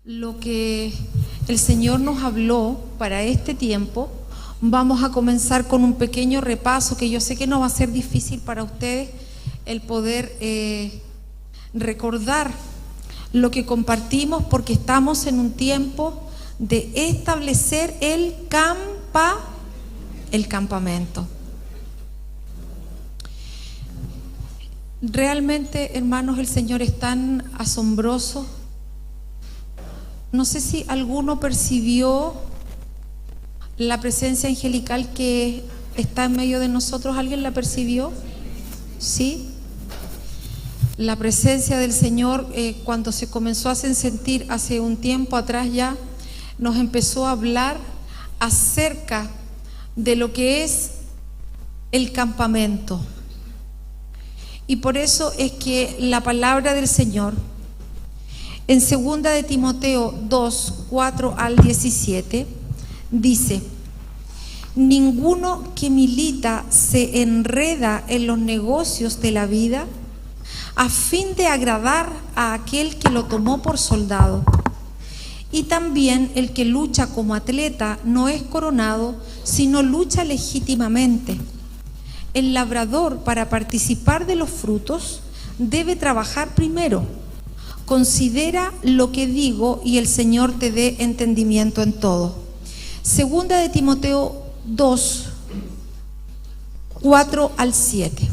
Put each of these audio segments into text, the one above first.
Lo que el Señor nos habló para este tiempo, vamos a comenzar con un pequeño repaso que yo sé que no va a ser difícil para ustedes el poder recordar lo que compartimos, porque estamos en un tiempo de establecer el campamento. Realmente, hermanos, el Señor es tan asombroso. No sé si alguno percibió la presencia angelical que está en medio de nosotros. ¿Alguien la percibió? ¿Sí? La presencia del Señor, cuando se comenzó a sentir hace un tiempo atrás ya, nos empezó a hablar acerca de lo que es el campamento. Y por eso es que la palabra del Señor en 2 de Timoteo 2, 4 al 17 dice: ninguno que milita se enreda en los negocios de la vida a fin de agradar a aquel que lo tomó por soldado. Y también el que lucha como atleta no es coronado, sino lucha legítimamente. El labrador, para participar de los frutos, debe trabajar primero. Considera lo que digo y el Señor te dé entendimiento en todo. 2 de Timoteo 2, 4 al 7.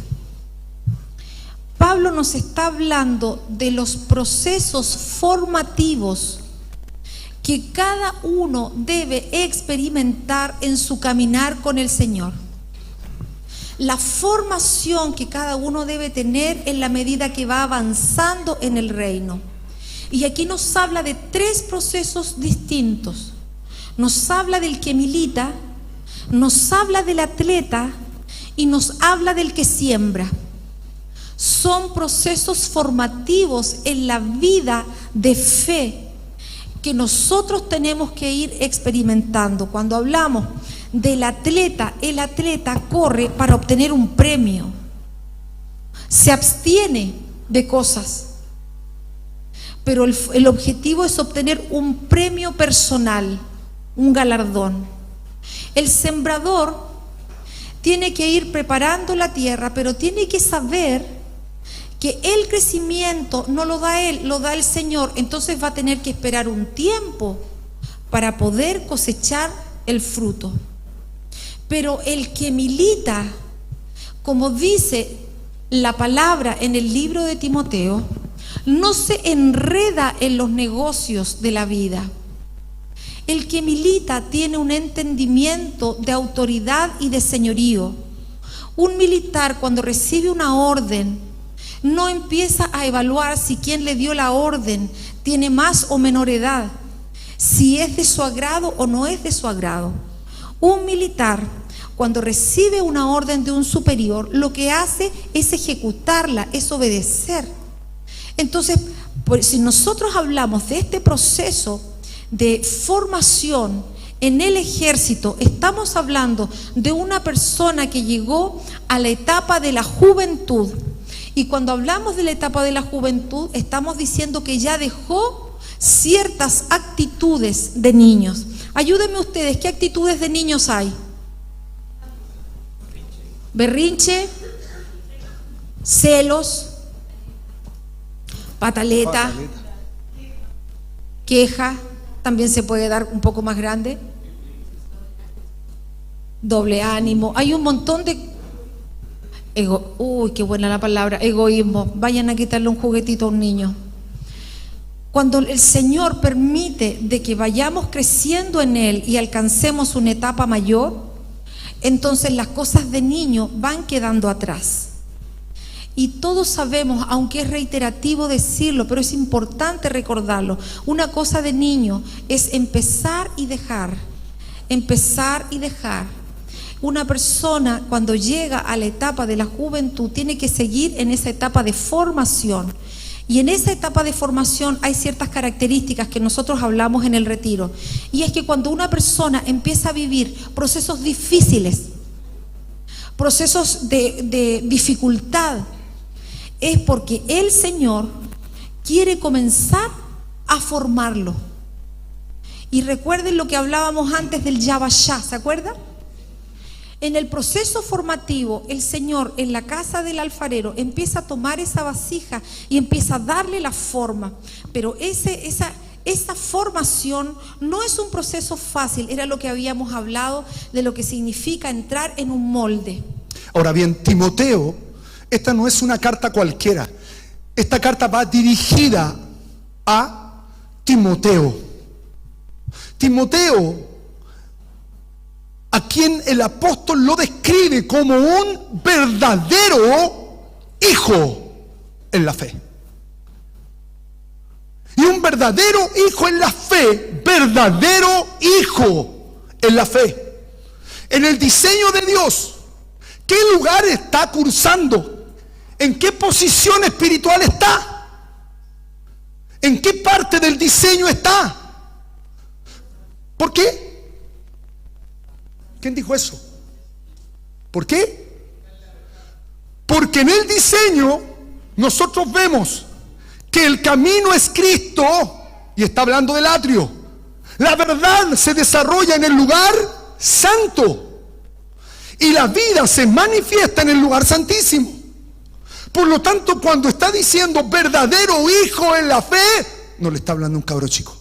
Pablo nos está hablando de los procesos formativos que cada uno debe experimentar en su caminar con el Señor. La formación que cada uno debe tener en la medida que va avanzando en el reino. Y aquí nos habla de 3 procesos distintos. Nos habla del que milita, nos habla del atleta y nos habla del que siembra. Son procesos formativos en la vida de fe que nosotros tenemos que ir experimentando. Cuando hablamos del atleta, el atleta corre para obtener un premio, se abstiene de cosas, pero el objetivo es obtener un premio personal, un galardón. El sembrador tiene que ir preparando la tierra, pero tiene que saber que el crecimiento no lo da él, lo da el Señor. Entonces va a tener que esperar un tiempo para poder cosechar el fruto. Pero el que milita, como dice la palabra en el libro de Timoteo, no se enreda en los negocios de la vida. El que milita tiene un entendimiento de autoridad y de señorío. Un militar, cuando recibe una orden, no empieza a evaluar si quien le dio la orden tiene más o menor edad, si es de su agrado o no es de su agrado. Un militar, cuando recibe una orden de un superior, lo que hace es ejecutarla, es obedecer. Entonces, pues, si nosotros hablamos de este proceso de formación en el ejército, estamos hablando de una persona que llegó a la etapa de la juventud. Y cuando hablamos de la etapa de la juventud, estamos diciendo que ya dejó ciertas actitudes de niños. Ayúdenme ustedes, ¿qué actitudes de niños hay? Berrinche, celos, pataleta, queja, también se puede dar un poco más grande, doble ánimo. Hay un montón de uy, qué buena la palabra, egoísmo. Vayan a quitarle un juguetito a un niño. Cuando el Señor permite de que vayamos creciendo en Él y alcancemos una etapa mayor, entonces las cosas de niño van quedando atrás. Y todos sabemos, aunque es reiterativo decirlo, pero es importante recordarlo, una cosa de niño es empezar y dejar, empezar y dejar. Una persona, cuando llega a la etapa de la juventud, tiene que seguir en esa etapa de formación. Y en esa etapa de formación hay ciertas características que nosotros hablamos en el retiro. Y es que cuando una persona empieza a vivir procesos difíciles, procesos de dificultad, es porque el Señor quiere comenzar a formarlo. Y recuerden lo que hablábamos antes del Yabashá, ¿se acuerdan? En el proceso formativo, el Señor en la casa del alfarero empieza a tomar esa vasija y empieza a darle la forma. Pero esa formación no es un proceso fácil, era lo que habíamos hablado de lo que significa entrar en un molde. Ahora bien, Timoteo, esta no es una carta cualquiera. Esta carta va dirigida a Timoteo. Timoteo, a quien el apóstol lo describe como un verdadero hijo en la fe. Y un verdadero hijo en la fe, verdadero hijo en la fe. En el diseño de Dios, ¿qué lugar está cursando? ¿En qué posición espiritual está? ¿En qué parte del diseño está? ¿Por qué? ¿Quién dijo eso? ¿Por qué? Porque en el diseño nosotros vemos que el camino es Cristo, y está hablando del atrio. La verdad se desarrolla en el lugar santo y la vida se manifiesta en el lugar santísimo. Por lo tanto, cuando está diciendo verdadero hijo en la fe, no le está hablando a un cabro chico.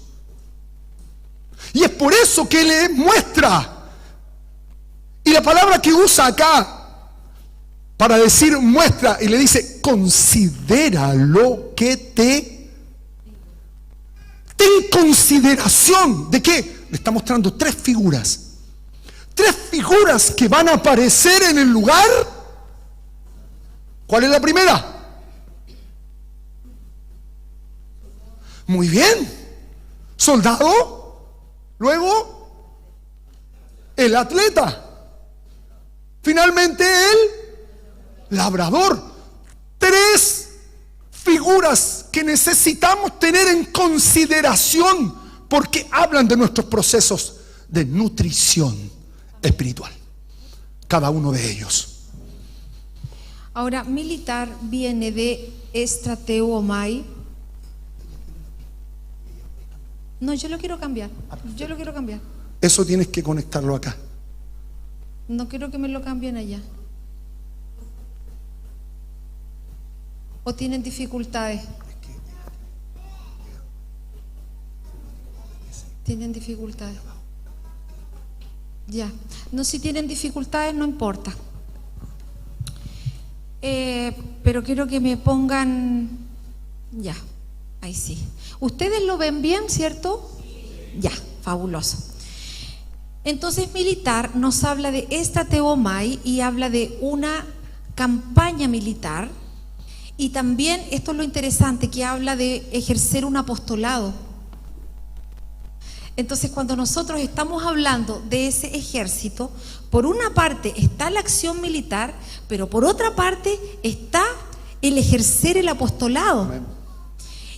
Y es por eso que le muestra. Y la palabra que usa acá para decir muestra, y le dice, considera lo que ten consideración. ¿De qué? Le está mostrando tres figuras que van a aparecer en el lugar. ¿Cuál es la primera? Muy bien, soldado. Luego el atleta, finalmente el labrador. Tres figuras que necesitamos tener en consideración porque hablan de nuestros procesos de nutrición espiritual, cada uno de ellos. Ahora, militar viene de estrateuomai. No, yo lo quiero cambiar. Eso tienes que conectarlo acá. No quiero que me lo cambien allá. ¿O tienen dificultades? ¿Tienen dificultades? Ya. No, si tienen dificultades no importa. Pero quiero que me pongan... Ya, ahí sí. ¿Ustedes lo ven bien, cierto? Ya, fabuloso. Entonces, militar nos habla de estrateuomai y habla de una campaña militar. Y también, esto es lo interesante, que habla de ejercer un apostolado. Entonces, cuando nosotros estamos hablando de ese ejército, por una parte está la acción militar, pero por otra parte está el ejercer el apostolado. Amén.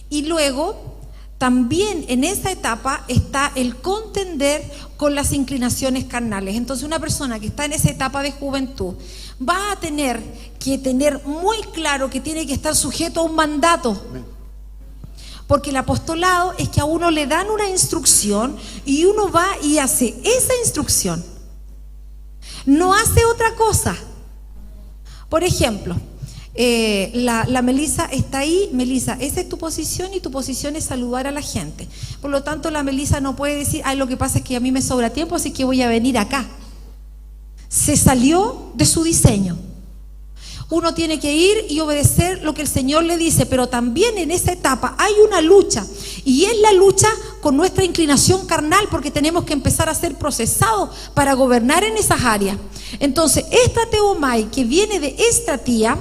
Y luego, también en esa etapa está el contender con las inclinaciones carnales. Entonces, una persona que está en esa etapa de juventud va a tener que tener muy claro que tiene que estar sujeto a un mandato. Amén. Porque el apostolado es que a uno le dan una instrucción y uno va y hace esa instrucción. No hace otra cosa. Por ejemplo, la Melisa está ahí. Melisa, esa es tu posición y tu posición es saludar a la gente. Por lo tanto, la Melisa no puede decir, ay, lo que pasa es que a mí me sobra tiempo, así que voy a venir acá. Se salió de su diseño. Uno tiene que ir y obedecer lo que el Señor le dice, pero también en esa etapa hay una lucha, y es la lucha con nuestra inclinación carnal, porque tenemos que empezar a ser procesados para gobernar en esas áreas. Entonces, estrateuomai, que viene de estratía,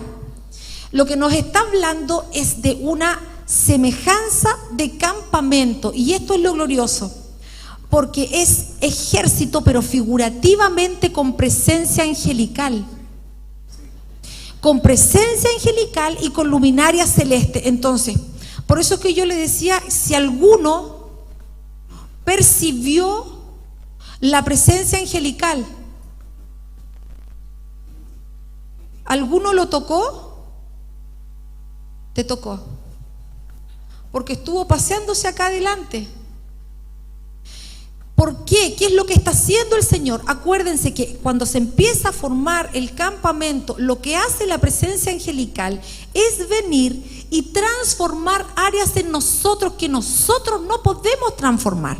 lo que nos está hablando es de una semejanza de campamento, y esto es lo glorioso, porque es ejército, pero figurativamente con presencia angelical. Con presencia angelical y con luminaria celeste. Entonces, por eso es que yo le decía, si alguno percibió la presencia angelical, ¿alguno lo tocó? Te tocó, porque estuvo paseándose acá adelante. ¿Por qué? ¿Qué es lo que está haciendo el Señor? Acuérdense que cuando se empieza a formar el campamento, lo que hace la presencia angelical es venir y transformar áreas en nosotros que nosotros no podemos transformar.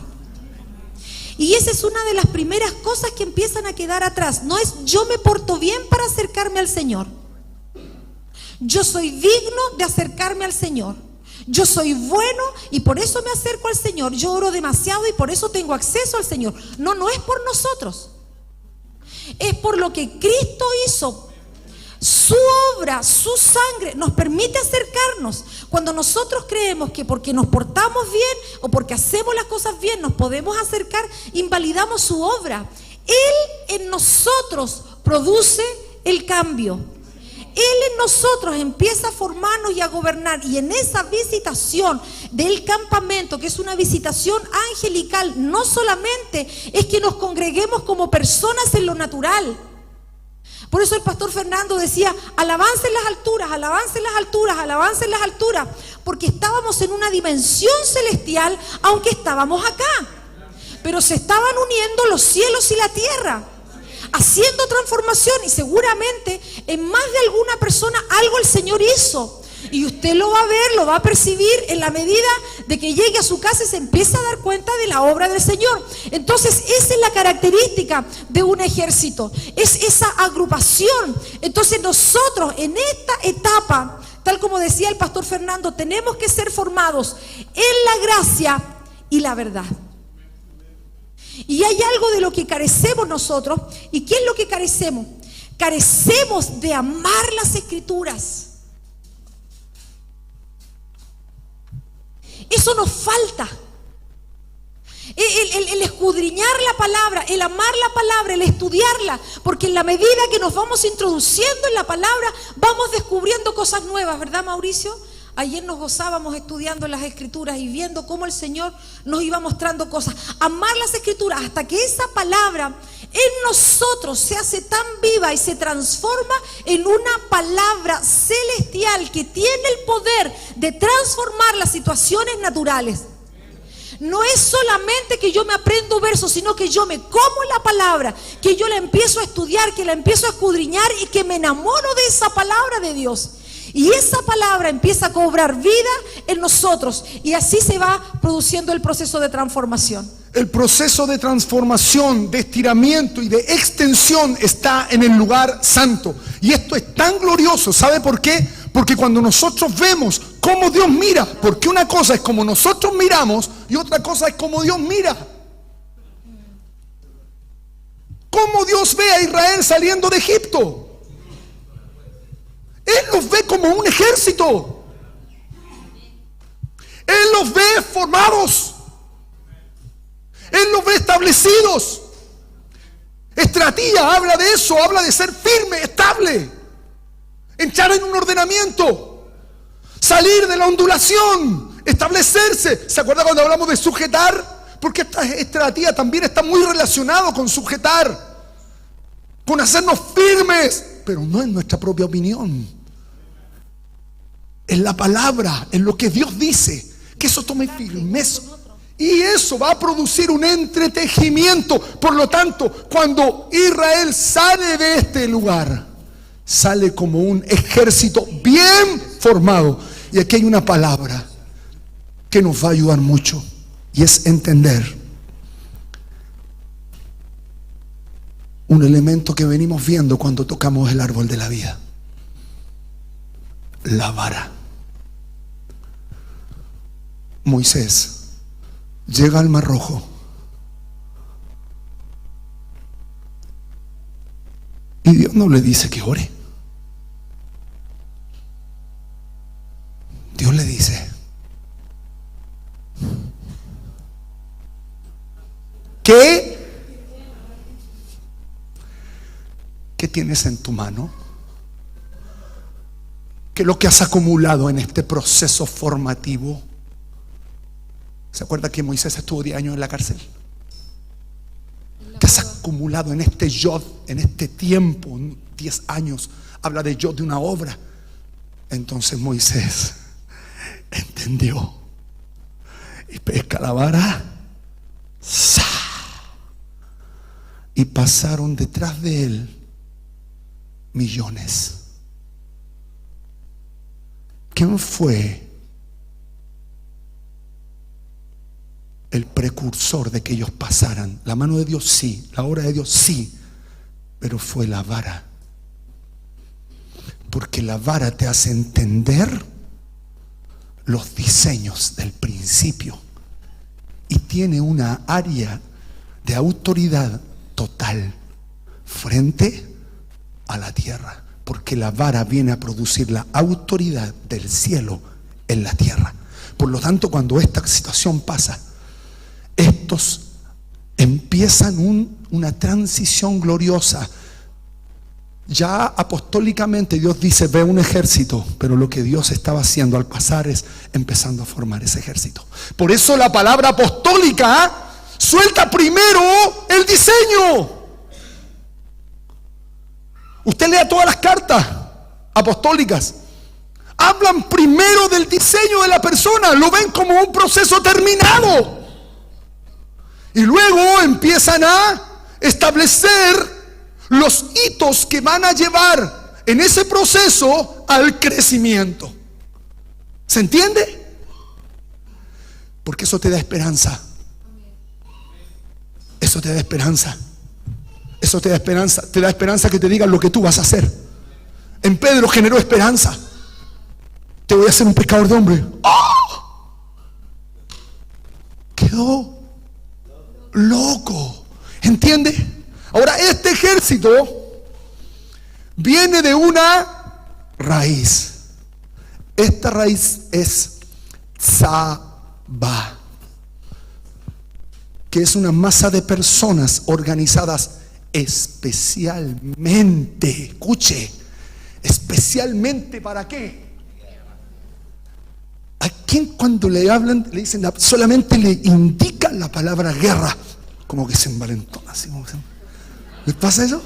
Y esa es una de las primeras cosas que empiezan a quedar atrás. No es yo me porto bien para acercarme al Señor. Yo soy digno de acercarme al Señor. Yo soy bueno y por eso me acerco al Señor. Yo oro demasiado y por eso tengo acceso al Señor. No, no es por nosotros. Es por lo que Cristo hizo. Su obra, su sangre nos permite acercarnos. Cuando nosotros creemos que porque nos portamos bien o porque hacemos las cosas bien nos podemos acercar, invalidamos su obra. Él en nosotros produce el cambio. Él en nosotros empieza a formarnos y a gobernar. Y en esa visitación del campamento, que es una visitación angelical, no solamente es que nos congreguemos como personas en lo natural. Por eso el pastor Fernando decía, alabanza en las alturas, alabanza en las alturas, alabanza en las alturas. Porque estábamos en una dimensión celestial, aunque estábamos acá. Pero se estaban uniendo los cielos y la tierra, haciendo transformación, y seguramente en más de alguna persona algo el Señor hizo. Y usted lo va a ver, lo va a percibir en la medida de que llegue a su casa y se empiece a dar cuenta de la obra del Señor. Entonces esa es la característica de un ejército, es esa agrupación. Entonces nosotros en esta etapa, tal como decía el pastor Fernando, tenemos que ser formados en la gracia y la verdad. Y hay algo de lo que carecemos nosotros. ¿Y qué es lo que carecemos? Carecemos de amar las Escrituras. Eso nos falta. El escudriñar la palabra, el amar la palabra, el estudiarla. Porque en la medida que nos vamos introduciendo en la palabra, vamos descubriendo cosas nuevas, ¿verdad, Mauricio? Ayer nos gozábamos estudiando las Escrituras y viendo cómo el Señor nos iba mostrando cosas. Amar las Escrituras hasta que esa palabra en nosotros se hace tan viva y se transforma en una palabra celestial que tiene el poder de transformar las situaciones naturales. No es solamente que yo me aprendo versos, sino que yo me como la palabra, que yo la empiezo a estudiar, que la empiezo a escudriñar y que me enamoro de esa palabra de Dios. Y esa palabra empieza a cobrar vida en nosotros y así se va produciendo el proceso de transformación. El proceso de transformación, de estiramiento y de extensión está en el lugar santo. Y esto es tan glorioso. ¿Sabe por qué? Porque cuando nosotros vemos cómo Dios mira, porque una cosa es como nosotros miramos y otra cosa es como Dios mira. ¿Cómo Dios ve a Israel saliendo de Egipto? Él los ve como un ejército. Él los ve formados. Él los ve establecidos. Estratía habla de eso, habla de ser firme, estable, entrar en un ordenamiento, salir de la ondulación, establecerse. ¿Se acuerda cuando hablamos de sujetar? Porque esta estratía también está muy relacionado con sujetar, con hacernos firmes, pero no en nuestra propia opinión. En la palabra, en lo que Dios dice, que eso tome firmeza. Y eso va a producir un entretejimiento. Por lo tanto, cuando Israel sale de este lugar, sale como un ejército bien formado. Y aquí hay una palabra que nos va a ayudar mucho, y es entender un elemento que venimos viendo cuando tocamos el árbol de la vida: la vara. Moisés llega al Mar Rojo y Dios no le dice que ore. Dios le dice: ¿qué tienes en tu mano? ¿Qué es lo que has acumulado en este proceso formativo? ¿Se acuerda que Moisés estuvo 10 años en la cárcel? ¿Qué has acumulado en este yod, en este tiempo? 10 años. Habla de yod, de una obra. Entonces Moisés entendió y pesca la vara. ¡Sa! y pasaron detrás de él millones. ¿Quién fue el precursor de que ellos pasaran? La mano de Dios sí, la obra de Dios sí, pero fue la vara. Porque la vara te hace entender los diseños del principio y tiene una área de autoridad total frente a la tierra, porque la vara viene a producir la autoridad del cielo en la tierra. Por lo tanto, cuando esta situación pasa, estos empiezan una transición gloriosa. Ya apostólicamente Dios dice: ve un ejército, pero lo que Dios estaba haciendo al pasar es empezando a formar ese ejército. Por eso la palabra apostólica suelta primero el diseño. Usted lea todas las cartas apostólicas, hablan primero del diseño de la persona, lo ven como un proceso terminado, y luego empiezan a establecer los hitos que van a llevar en ese proceso al crecimiento. ¿Se entiende? Porque eso te da esperanza. Eso te da esperanza. Eso te da esperanza. Te da esperanza que te digan lo que tú vas a hacer. En Pedro generó esperanza. Te voy a hacer un pescador de hombre. ¡Oh! Quedó loco. ¿Entiende? Ahora, este ejército viene de una raíz. Esta raíz es Tzaba, que es una masa de personas organizadas especialmente. Escuche, especialmente ¿para qué? ¿A quién cuando le hablan, le dicen, solamente le indican la palabra guerra, como que se envalentona así, como se... ¿Les pasa eso?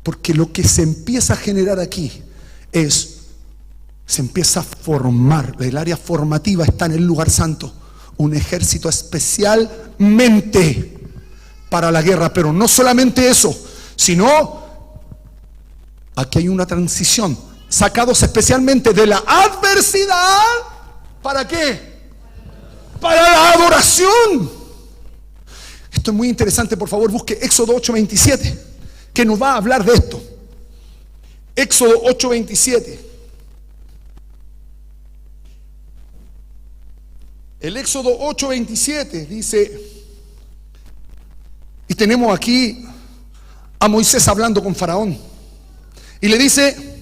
Porque lo que se empieza a generar aquí se empieza a formar, el área formativa está en el lugar santo, un ejército especialmente para la guerra. Pero no solamente eso, sino aquí hay una transición, sacados especialmente de la adversidad. ¿Para qué? Para la adoración. Esto es muy interesante, por favor busque Éxodo 8:27, que nos va a hablar de esto. Éxodo 8:27. El Éxodo 8:27 dice, y tenemos aquí a Moisés hablando con Faraón, y le dice: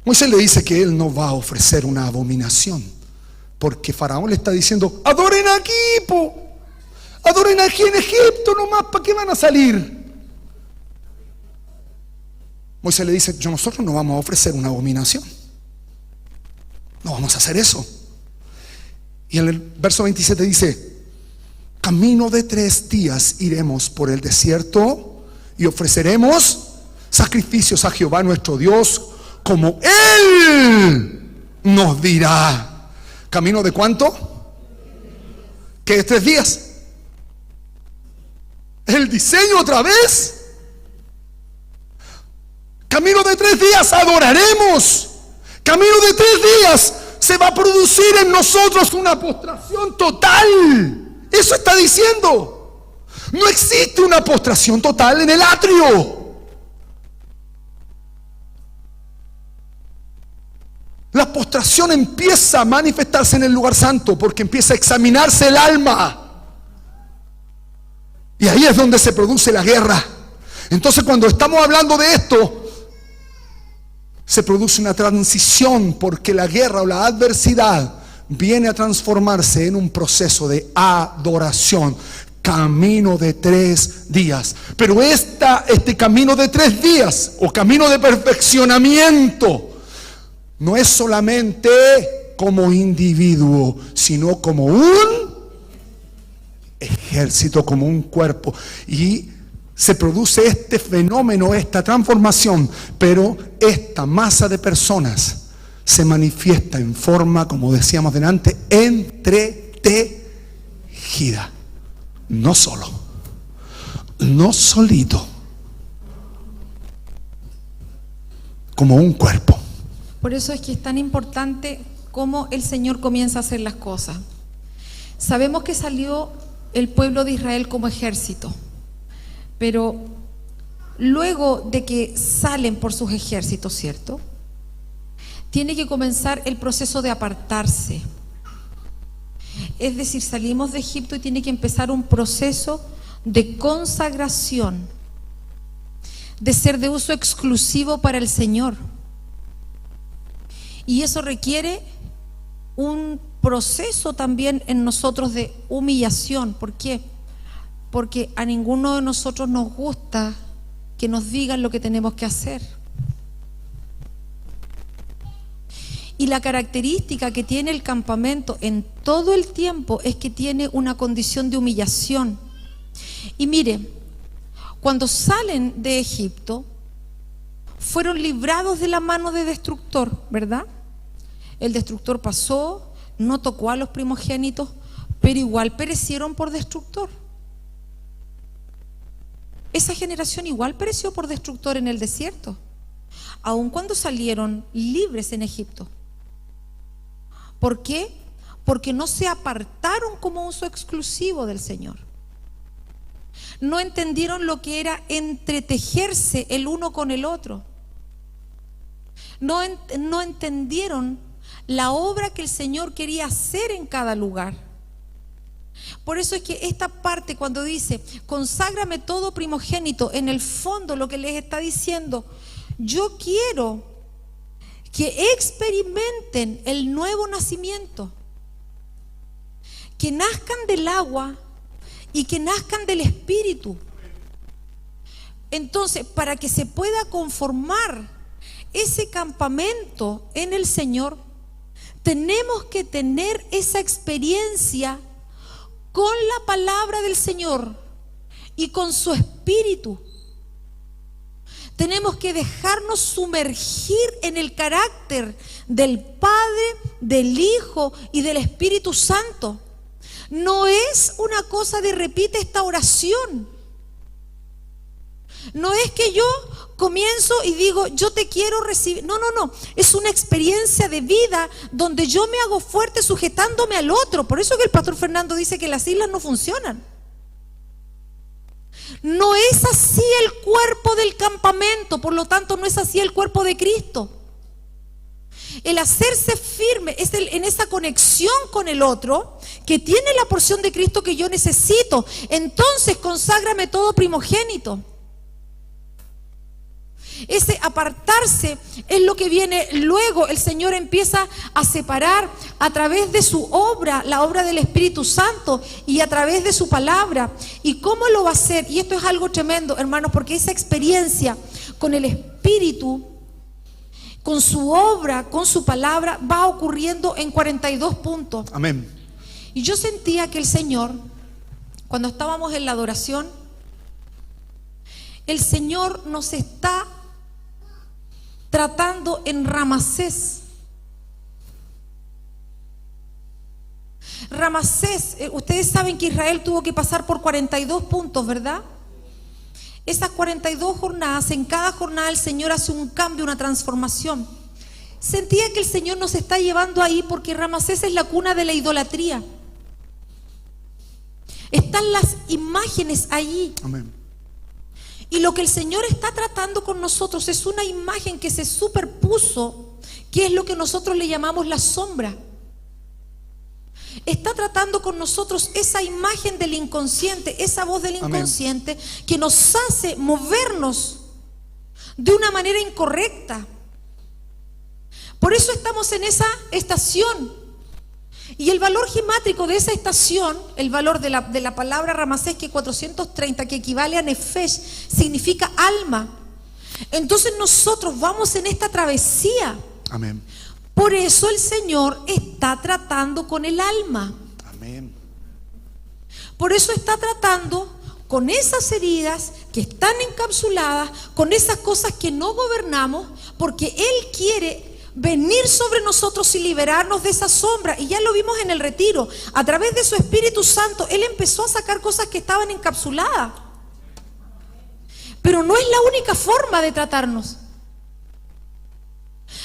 Moisés le dice que él no va a ofrecer una abominación, porque Faraón le está diciendo: adoren aquí, adoren aquí en Egipto nomás, ¿para qué van a salir? Moisés le dice: nosotros no vamos a ofrecer una abominación, no vamos a hacer eso. Y en el verso 27 dice: camino de 3 días iremos por el desierto y ofreceremos sacrificios a Jehová nuestro Dios, como Él nos dirá. ¿Camino de cuánto? ¿Qué es 3 días? ¿El diseño otra vez? Camino de 3 días adoraremos. Camino de 3 días se va a producir en nosotros una postración total. Eso está diciendo. No existe una postración total en el atrio. La postración empieza a manifestarse en el lugar santo, porque empieza a examinarse el alma, y ahí es donde se produce la guerra. Entonces, cuando estamos hablando de esto, se produce una transición, porque la guerra o la adversidad viene a transformarse en un proceso de adoración. Camino de 3 días. Pero este camino de 3 días, o camino de perfeccionamiento, no es solamente como individuo, sino como un ejército, como un cuerpo. Y se produce este fenómeno, esta transformación, pero esta masa de personas se manifiesta en forma, como decíamos delante, entretejida. No solo, no solito, como un cuerpo. Por eso es que es tan importante cómo el Señor comienza a hacer las cosas. Sabemos que salió el pueblo de Israel como ejército, pero luego de que salen por sus ejércitos, ¿cierto?, tiene que comenzar el proceso de apartarse. Es decir, salimos de Egipto y tiene que empezar un proceso de consagración, de ser de uso exclusivo para el Señor. Y eso requiere un proceso también en nosotros de humillación. ¿Por qué? Porque a ninguno de nosotros nos gusta que nos digan lo que tenemos que hacer. Y la característica que tiene el campamento en todo el tiempo es que tiene una condición de humillación. Y mire, cuando salen de Egipto, fueron librados de la mano del destructor, ¿verdad? El destructor pasó, no tocó a los primogénitos, pero igual perecieron por destructor. Esa generación igual pereció por destructor en el desierto, aun cuando salieron libres en Egipto. ¿Por qué? Porque no se apartaron como uso exclusivo del Señor. No entendieron lo que era entretejerse el uno con el otro. No entendieron la obra que el Señor quería hacer en cada lugar. Por eso es que esta parte, cuando dice conságrame todo primogénito, en el fondo lo que les está diciendo, yo quiero que experimenten el nuevo nacimiento, que nazcan del agua y que nazcan del Espíritu. Entonces, para que se pueda conformar ese campamento en el Señor, tenemos que tener esa experiencia con la palabra del Señor y con su Espíritu. Tenemos que dejarnos sumergir en el carácter del Padre, del Hijo y del Espíritu Santo. No es una cosa de repite esta oración. No es que yo comienzo y digo, yo te quiero recibir. No. Es una experiencia de vida donde yo me hago fuerte sujetándome al otro. Por eso que el pastor Fernando dice que las islas no funcionan. No es así el cuerpo del campamento, por lo tanto no es así el cuerpo de Cristo. El hacerse firme es en esa conexión con el otro que tiene la porción de Cristo que yo necesito. Entonces conságrame todo primogénito. Ese apartarse es lo que viene luego. El Señor empieza a separar a través de su obra, la obra del Espíritu Santo, y a través de su palabra. ¿Y cómo lo va a hacer? Y esto es algo tremendo, hermanos, porque esa experiencia con el Espíritu, con su obra, con su palabra, va ocurriendo en 42 puntos. Amén. Y yo sentía que el Señor, cuando estábamos en la adoración, el Señor nos está tratando en Ramasés. Ramasés, ustedes saben que Israel tuvo que pasar por 42 puntos, ¿verdad? Esas 42 jornadas, en cada jornada el Señor hace un cambio, una transformación. Sentía que el Señor nos está llevando ahí porque Ramasés es la cuna de la idolatría. Están las imágenes allí. Amén. Y lo que el Señor está tratando con nosotros es una imagen que se superpuso, que es lo que nosotros le llamamos la sombra. Está tratando con nosotros esa imagen del inconsciente, esa voz del inconsciente. Amén. Que nos hace movernos de una manera incorrecta. Por eso estamos en esa estación. Y el valor gemátrico de esa estación, el valor de la palabra Ramasés, que es 430, que equivale a Nefesh, significa alma. Entonces nosotros vamos en esta travesía. Amén. Por eso el Señor está tratando con el alma. Amén. Por eso está tratando con esas heridas que están encapsuladas, con esas cosas que no gobernamos, porque Él quiere venir sobre nosotros y liberarnos de esa sombra. Y ya lo vimos en el retiro. A través de su Espíritu Santo, Él empezó a sacar cosas que estaban encapsuladas. Pero no es la única forma de tratarnos.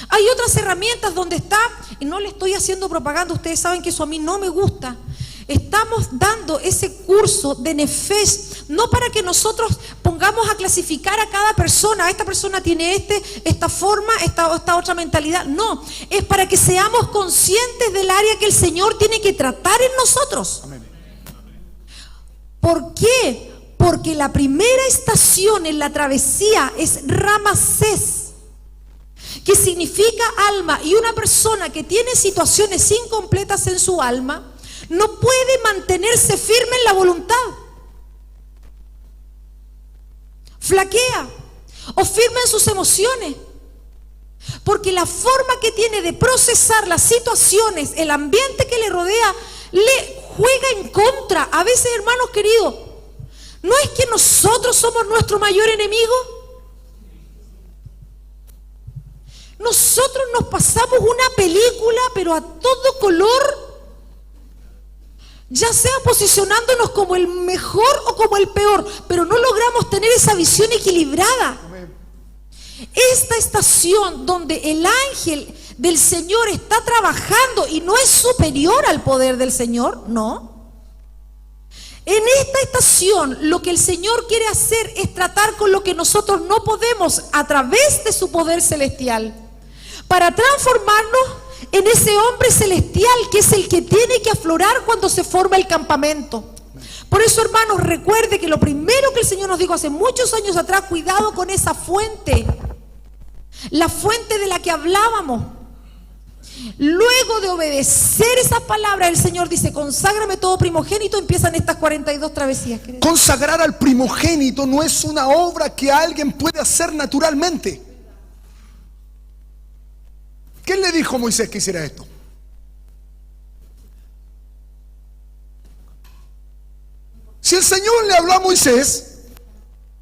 Hay otras herramientas donde está, y no le estoy haciendo propaganda, ustedes saben que eso a mí no me gusta. Estamos dando ese curso de Nefesh, no para que nosotros pongamos a clasificar a cada persona. Esta persona tiene esta forma, esta otra mentalidad. No, es para que seamos conscientes del área que el Señor tiene que tratar en nosotros. Amén. ¿Por qué? Porque la primera estación en la travesía es Ramsés, que significa alma, y una persona que tiene situaciones incompletas en su alma no puede mantenerse firme en la voluntad. Flaquea o firme en sus emociones, porque la forma que tiene de procesar las situaciones, el ambiente que le rodea, le juega en contra. A veces, hermanos queridos, ¿no es que nosotros somos nuestro mayor enemigo? Nosotros nos pasamos una película, pero a todo color, ya sea posicionándonos como el mejor o como el peor, pero no logramos tener esa visión equilibrada. Esta estación donde el ángel del Señor está trabajando y no es superior al poder del Señor, no. En esta estación lo que el Señor quiere hacer es tratar con lo que nosotros no podemos a través de su poder celestial, para transformarnos en ese hombre celestial que es el que tiene que aflorar cuando se forma el campamento. Por eso, hermanos, recuerde que lo primero que el Señor nos dijo hace muchos años atrás: cuidado con esa fuente, la fuente de la que hablábamos. Luego de obedecer esas palabras, el Señor dice: conságrame todo primogénito. Empiezan estas 42 travesías. Consagrar al primogénito no es una obra que alguien puede hacer naturalmente. ¿Quién le dijo a Moisés que hiciera esto? Si el Señor le habló a Moisés,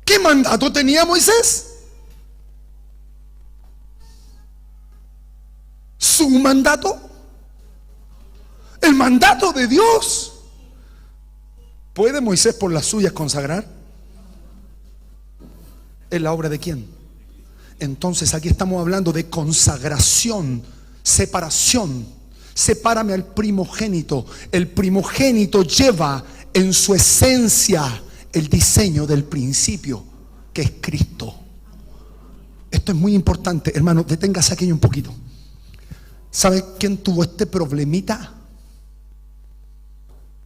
¿qué mandato tenía Moisés? Su mandato, el mandato de Dios. ¿Puede Moisés por las suyas consagrar? ¿Es la obra de quién? Entonces aquí estamos hablando de consagración, separación. Sepárame al primogénito. El primogénito lleva en su esencia el diseño del principio, que es Cristo. Esto es muy importante, hermano. Deténgase aquí un poquito. ¿Sabe quién tuvo este problemita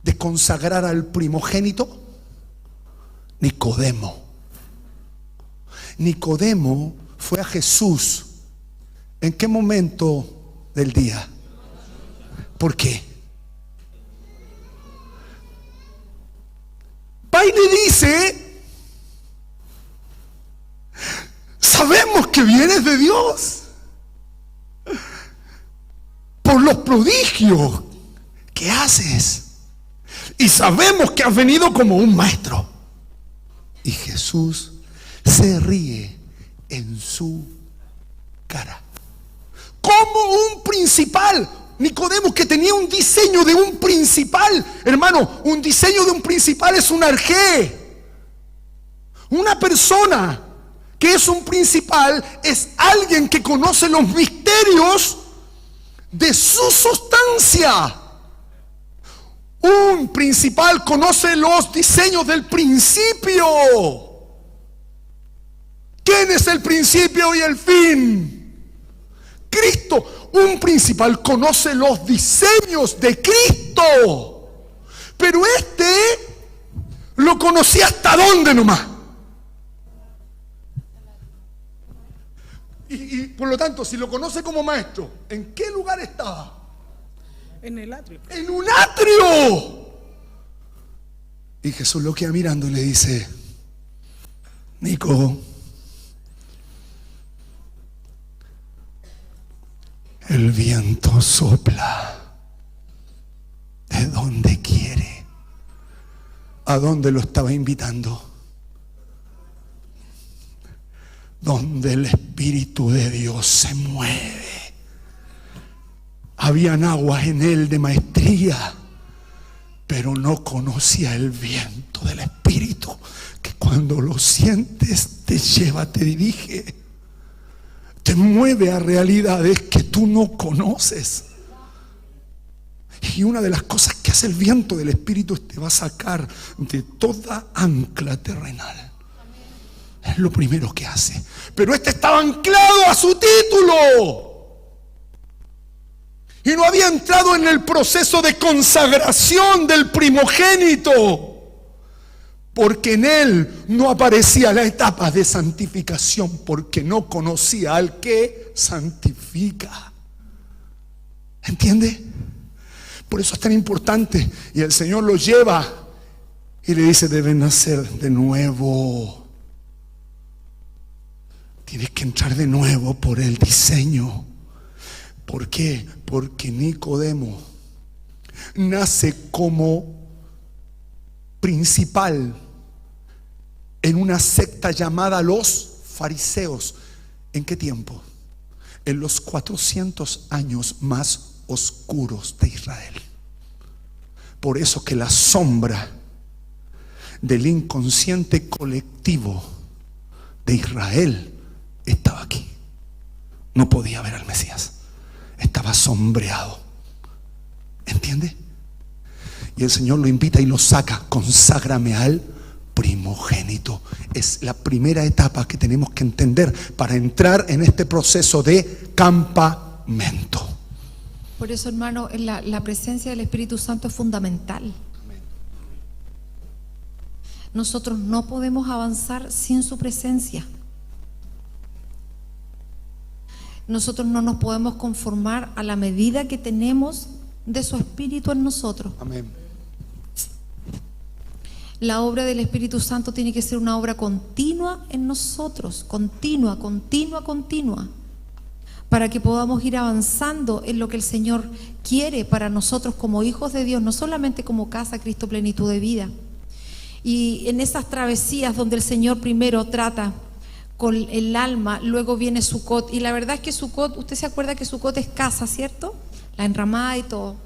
de consagrar al primogénito? Nicodemo. Nicodemo fue a Jesús. ¿En qué momento del día? ¿Por qué? Va y le dice: sabemos que vienes de Dios por los prodigios que haces, y sabemos que has venido como un maestro. Y Jesús se ríe en su cara, como un principal. Nicodemo, que tenía un diseño de un principal. Hermano, un diseño de un principal es un arjé. Una persona que es un principal es alguien que conoce los misterios de su sustancia. Un principal conoce los diseños del principio. ¿Quién es el principio y el fin? Cristo. Un principal conoce los diseños de Cristo. Pero este lo conocía hasta dónde nomás. Y por lo tanto, si lo conoce como maestro, ¿en qué lugar estaba? En el atrio. En un atrio. Y Jesús lo queda mirando y le dice: Nico, el viento sopla de donde quiere. ¿A dónde lo estaba invitando? Donde el Espíritu de Dios se mueve, Habían aguas en él de maestría, pero no conocía el viento del Espíritu, que cuando lo sientes te lleva, te dirige, te mueve a realidades que tú no conoces. Y una de las cosas que hace el viento del Espíritu es te va a sacar de toda ancla terrenal. Es lo primero que hace. Pero este estaba anclado a su título y no había entrado en el proceso de consagración del primogénito, porque en él no aparecía la etapa de santificación, porque no conocía al que santifica. ¿Entiende? Por eso es tan importante. Y el Señor lo lleva y le dice: deben nacer de nuevo. Tienes que entrar de nuevo por el diseño. ¿Por qué? Porque Nicodemo nace como principal en una secta llamada los fariseos. ¿En qué tiempo? En los 400 años más oscuros de Israel. Por eso que la sombra del inconsciente colectivo de Israel estaba aquí. No podía ver al Mesías. Estaba sombreado. ¿Entiende? Y el Señor lo invita y lo saca: conságrame al primogénito. Es la primera etapa que tenemos que entender para entrar en este proceso de campamento. Por eso, hermano, la presencia del Espíritu Santo es fundamental. Nosotros no podemos avanzar sin su presencia. Nosotros no nos podemos conformar a la medida que tenemos de su Espíritu en nosotros. Amén. La obra del Espíritu Santo tiene que ser una obra continua en nosotros, continua, para que podamos ir avanzando en lo que el Señor quiere para nosotros como hijos de Dios, no solamente como casa Cristo Plenitud de Vida. Y en esas travesías donde el Señor primero trata con el alma, luego viene Sucot. Y la verdad es que Sucot, usted se acuerda que Sucot es casa, ¿cierto? La enramada y todo.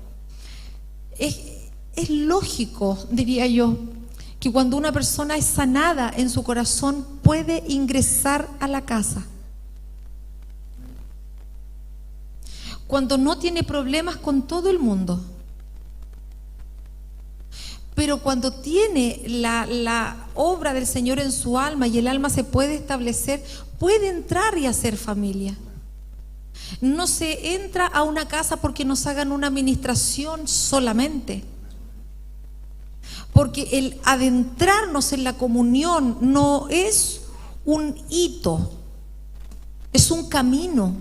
Es lógico, diría yo, que cuando una persona es sanada en su corazón puede ingresar a la casa. Cuando no tiene problemas con todo el mundo. Pero cuando tiene la obra del Señor en su alma y el alma se puede establecer, puede entrar y hacer familia. No se entra a una casa porque nos hagan una administración solamente. Porque el adentrarnos en la comunión no es un hito, es un camino.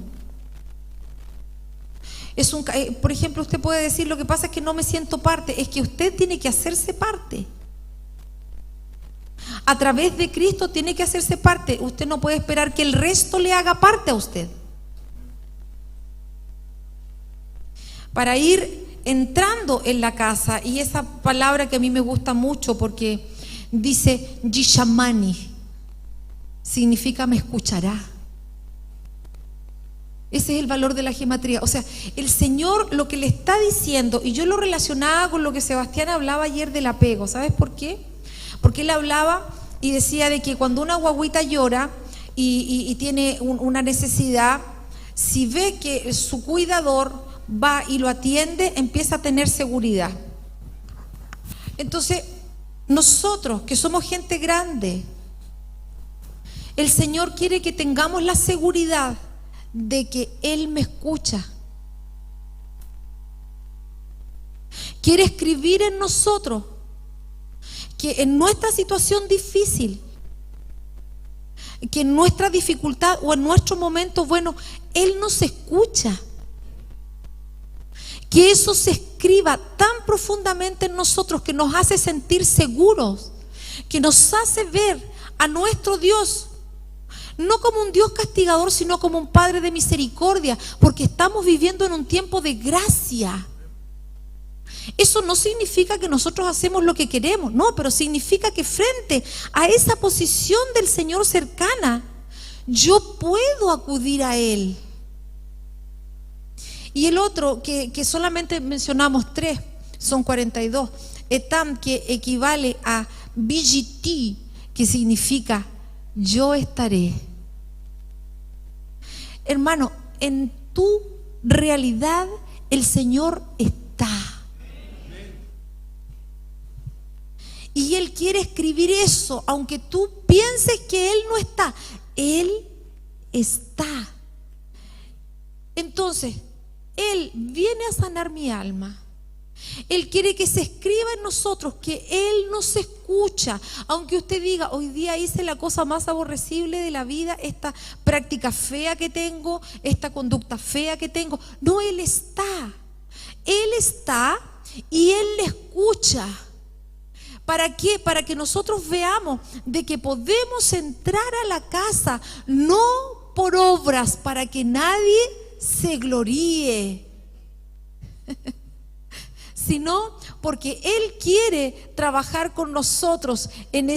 Por ejemplo, usted puede decir: lo que pasa es que no me siento parte. Es que usted tiene que hacerse parte. A través de Cristo tiene que hacerse parte. Usted no puede esperar que el resto le haga parte a usted. Para ir entrando en la casa, y esa palabra que a mí me gusta mucho porque dice Yishamani, significa me escuchará. Ese es el valor de la gematría. O sea, el Señor lo que le está diciendo, y yo lo relacionaba con lo que Sebastián hablaba ayer del apego. ¿Sabes por qué? Porque él hablaba y decía de que cuando una guagüita llora y tiene una necesidad, si ve que su cuidador va y lo atiende, empieza a tener seguridad. Entonces, nosotros que somos gente grande, el Señor quiere que tengamos la seguridad de que Él me escucha. Quiere escribir en nosotros que en nuestra situación difícil, que en nuestra dificultad o en nuestros momentos buenos, Él nos escucha. Que eso se escriba tan profundamente en nosotros que nos hace sentir seguros, que nos hace ver a nuestro Dios no como un Dios castigador, sino como un Padre de misericordia, porque estamos viviendo en un tiempo de gracia. Eso no significa que nosotros hacemos lo que queremos, no, pero significa que frente a esa posición del Señor cercana, yo puedo acudir a Él. Y el otro, que solamente mencionamos 3, son 42. Etam, que equivale a BGT, que significa yo estaré. Hermano, en tu realidad el Señor está. Y Él quiere escribir eso, aunque tú pienses que Él no está. Él está. Entonces, Él viene a sanar mi alma. Él quiere que se escriba en nosotros que Él nos escucha. Aunque usted diga, hoy día hice la cosa más aborrecible de la vida, esta práctica fea que tengo, esta conducta fea que tengo. No, Él está. Él está y Él le escucha. ¿Para qué? Para que nosotros veamos de que podemos entrar a la casa, no por obras, para que nadie se gloríe, sino porque Él quiere trabajar con nosotros en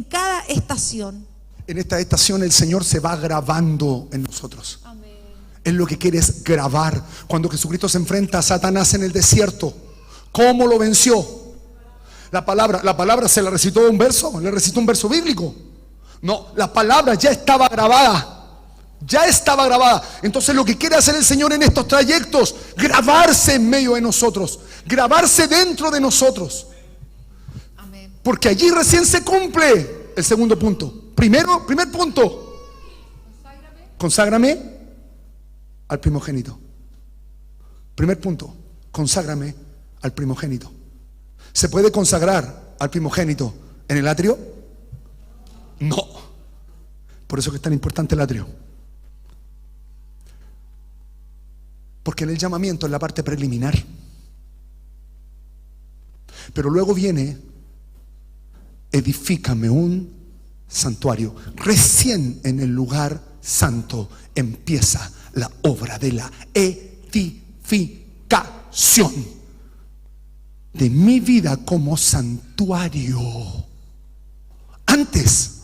cada estación. En esta estación el Señor se va grabando en nosotros. Amén. Él lo que quiere es grabar. Cuando Jesucristo se enfrenta a Satanás en el desierto, ¿cómo lo venció? La palabra se la recitó un verso, le recitó un verso bíblico. No, la palabra ya estaba grabada. Ya estaba grabada. Entonces lo que quiere hacer el Señor en estos trayectos, grabarse en medio de nosotros, grabarse dentro de nosotros. Amén. Porque allí recién se cumple el segundo punto. Primer punto, conságrame al primogénito. Primer punto, conságrame al primogénito. ¿Se puede consagrar al primogénito en el atrio? No. Por eso que es tan importante el atrio. Porque en el llamamiento es la parte preliminar. Pero luego viene, edifícame un santuario. Recién en el lugar santo empieza la obra de la edificación de mi vida como santuario. Antes.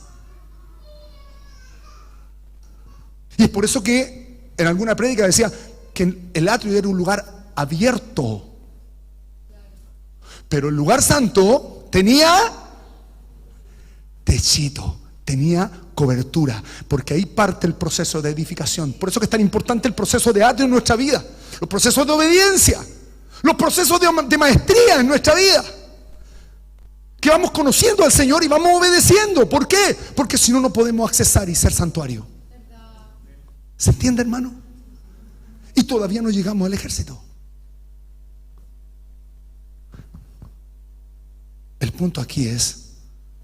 Y es por eso que en alguna prédica decía que el atrio era un lugar abierto, pero el lugar santo tenía techito, tenía cobertura, porque ahí parte el proceso de edificación. Por eso que es tan importante el proceso de atrio en nuestra vida, los procesos de obediencia, los procesos de maestría en nuestra vida, que vamos conociendo al Señor y vamos obedeciendo. ¿Por qué? Porque si no, no podemos accesar y ser santuario. ¿Se entiende, hermano? Y todavía no llegamos al ejército. El punto aquí es: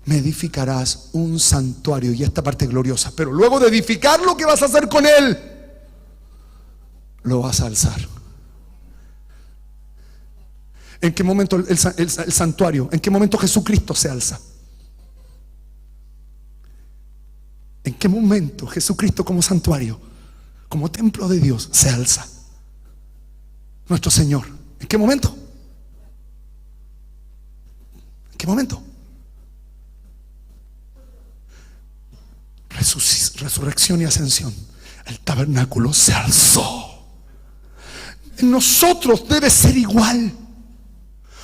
me edificarás un santuario, y esta parte gloriosa. Pero luego de edificarlo, ¿qué vas a hacer con él? Lo vas a alzar. ¿En qué momento el santuario? ¿En qué momento Jesucristo se alza? ¿En qué momento Jesucristo como santuario, como templo de Dios, se alza? Nuestro Señor. ¿En qué momento? ¿En qué momento? Resurrección y ascensión. El tabernáculo se alzó. En nosotros debe ser igual.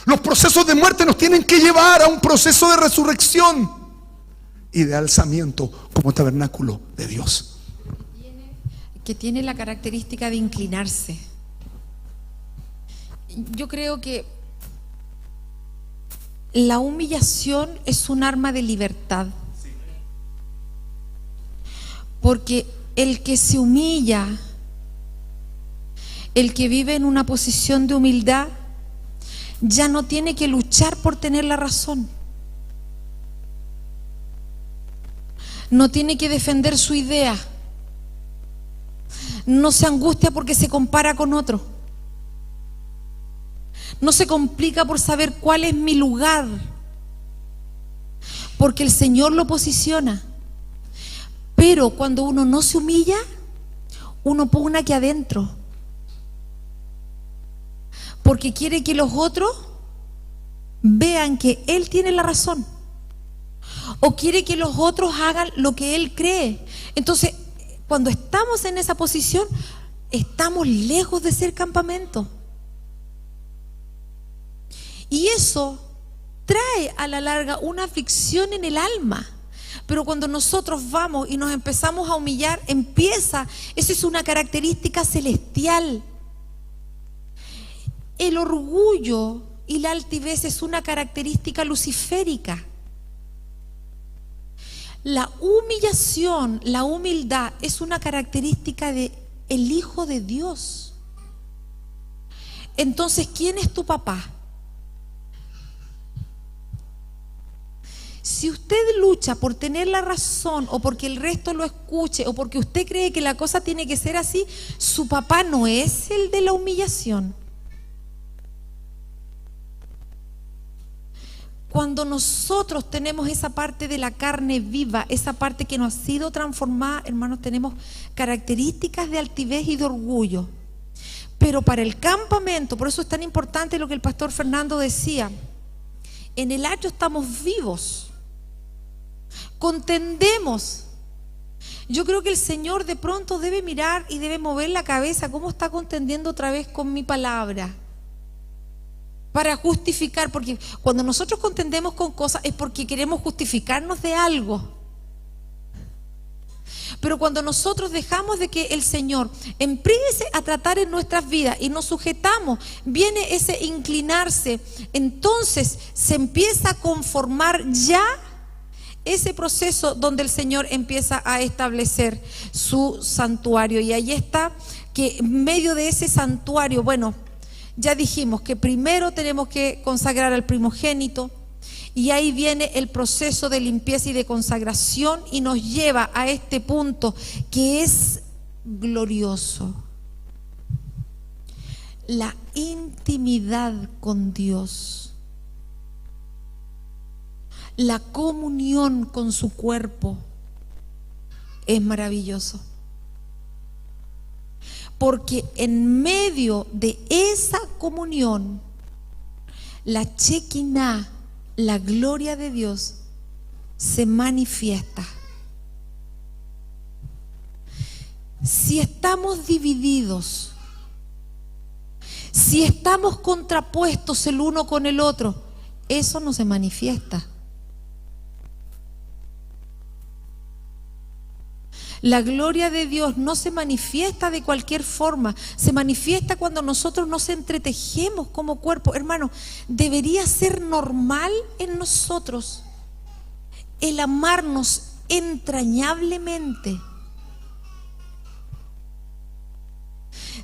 Los procesos de muerte nos tienen que llevar a un proceso de resurrección y de alzamiento como tabernáculo de Dios. Que tiene la característica de inclinarse. Yo creo que la humillación es un arma de libertad. Porque el que se humilla, el que vive en una posición de humildad, ya no tiene que luchar por tener la razón. No tiene que defender su idea. No se angustia porque se compara con otro. No se complica por saber cuál es mi lugar, porque el Señor lo posiciona. Pero cuando uno no se humilla, uno pone aquí adentro, porque quiere que los otros vean que él tiene la razón, o quiere que los otros hagan lo que él cree. Entonces, cuando estamos en esa posición, estamos lejos de ser campamento. Y eso trae a la larga una aflicción en el alma. Pero cuando nosotros vamos y nos empezamos a humillar, eso es una característica celestial. El orgullo y la altivez es una característica luciférica. La humillación, la humildad es una característica del Hijo de Dios. Entonces, ¿quién es tu papá? Si usted lucha por tener la razón o porque el resto lo escuche o porque usted cree que la cosa tiene que ser así, su papá no es el de la humillación. Cuando nosotros tenemos esa parte de la carne viva, esa parte que no ha sido transformada, hermanos, tenemos características de altivez y de orgullo. Pero para el campamento, por eso es tan importante lo que el pastor Fernando decía, en el atrio estamos vivos. Contendemos. Yo creo que el Señor de pronto debe mirar y debe mover la cabeza. ¿Cómo está contendiendo otra vez con mi palabra? Para justificar, porque cuando nosotros contendemos con cosas es porque queremos justificarnos de algo. Pero cuando nosotros dejamos de que el Señor empiece a tratar en nuestras vidas y nos sujetamos, viene ese inclinarse, entonces se empieza a conformar ya ese proceso donde el Señor empieza a establecer su santuario. Y ahí está que en medio de ese santuario, bueno, ya dijimos que primero tenemos que consagrar al primogénito, y ahí viene el proceso de limpieza y de consagración y nos lleva a este punto que es glorioso. La intimidad con Dios. La comunión con su cuerpo es maravilloso. Porque en medio de esa comunión, la Shekinah, la gloria de Dios, se manifiesta. Si estamos divididos, si estamos contrapuestos el uno con el otro, eso no se manifiesta. La gloria de Dios no se manifiesta de cualquier forma, se manifiesta cuando nosotros nos entretejemos como cuerpo. Hermano, debería ser normal en nosotros el amarnos entrañablemente.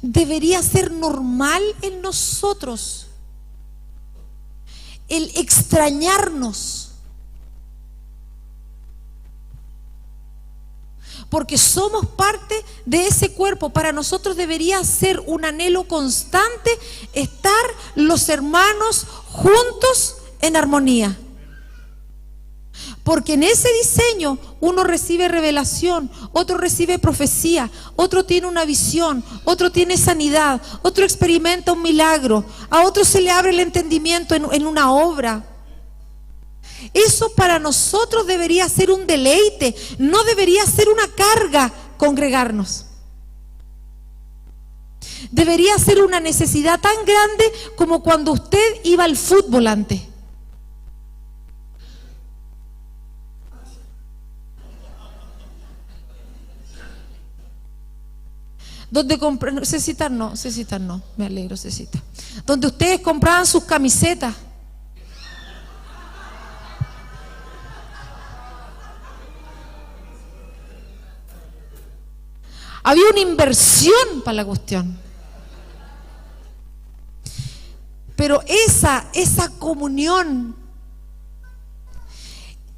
Debería ser normal en nosotros el extrañarnos. Porque somos parte de ese cuerpo. Para nosotros debería ser un anhelo constante estar los hermanos juntos en armonía. Porque en ese diseño uno recibe revelación, otro recibe profecía, otro tiene una visión, otro tiene sanidad, otro experimenta un milagro, a otro se le abre el entendimiento en una obra. Eso para nosotros debería ser un deleite, no debería ser una carga congregarnos. Debería ser una necesidad tan grande como cuando usted iba al fútbol antes. Donde compran, Cecita no, me alegro, Cecita. Donde ustedes compraban sus camisetas. Había una inversión para la cuestión. Pero esa comunión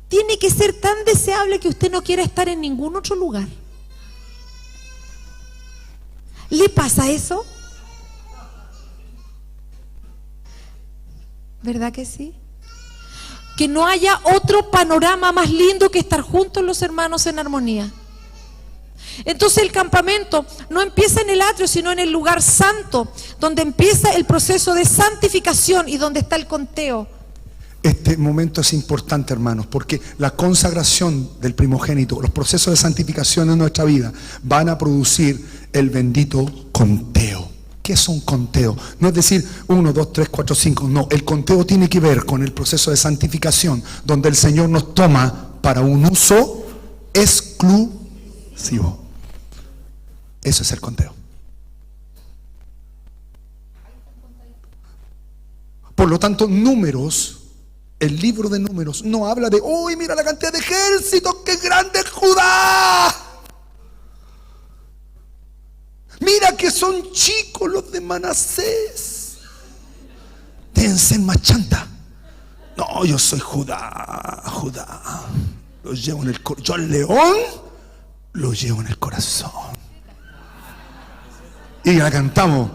tiene que ser tan deseable que usted no quiera estar en ningún otro lugar. ¿Le pasa eso? ¿Verdad que sí? Que no haya otro panorama más lindo que estar juntos los hermanos en armonía. Entonces el campamento no empieza en el atrio, sino en el lugar santo, donde empieza el proceso de santificación y donde está el conteo. Este momento es importante, hermanos, porque la consagración del primogénito, los procesos de santificación en nuestra vida van a producir el bendito conteo. ¿Qué es un conteo? No es decir 1, 2, 3, 4, 5. No, el conteo tiene que ver con el proceso de santificación, donde el Señor nos toma para un uso exclusivo. Eso es el conteo. Por lo tanto, Números, el libro de Números, no habla de, uy, mira la cantidad de ejércitos, qué grande es Judá. Mira que son chicos los de Manasés. Dense en machanta. No, yo soy Judá. Los llevo en el corazón. Yo al león lo llevo en el corazón. Y la cantamos.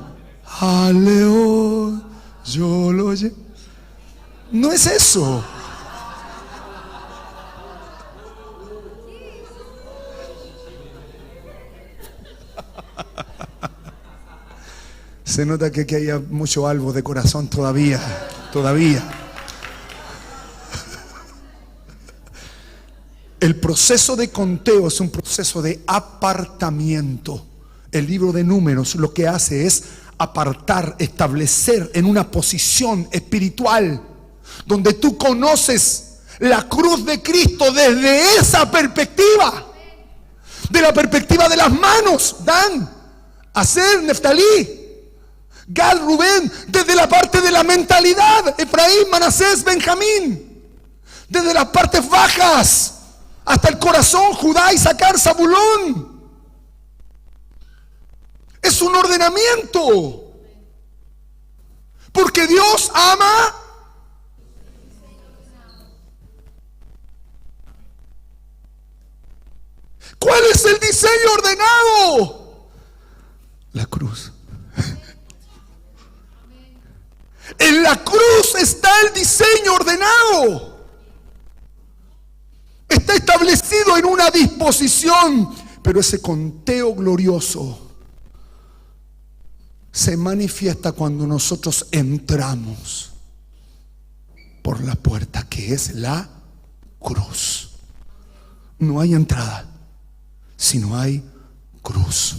Al león yo lo llevo. No es eso. Se nota que aquí hay mucho algo de corazón todavía. El proceso de conteo es un proceso de apartamiento. El libro de Números lo que hace es apartar, establecer en una posición espiritual donde tú conoces la cruz de Cristo desde esa perspectiva, de la perspectiva de las manos. Dan, Aser, Neftalí, Gad, Rubén, desde la parte de la mentalidad, Efraín, Manasés, Benjamín, desde las partes bajas hasta el corazón, Judá, Isaacar, Zabulón. Es un ordenamiento, porque Dios ama. ¿Cuál es el diseño ordenado? La cruz. En la cruz está el diseño ordenado. Está establecido en una disposición. Pero ese conteo glorioso se manifiesta cuando nosotros entramos por la puerta, que es la cruz. No hay entrada si no hay cruz.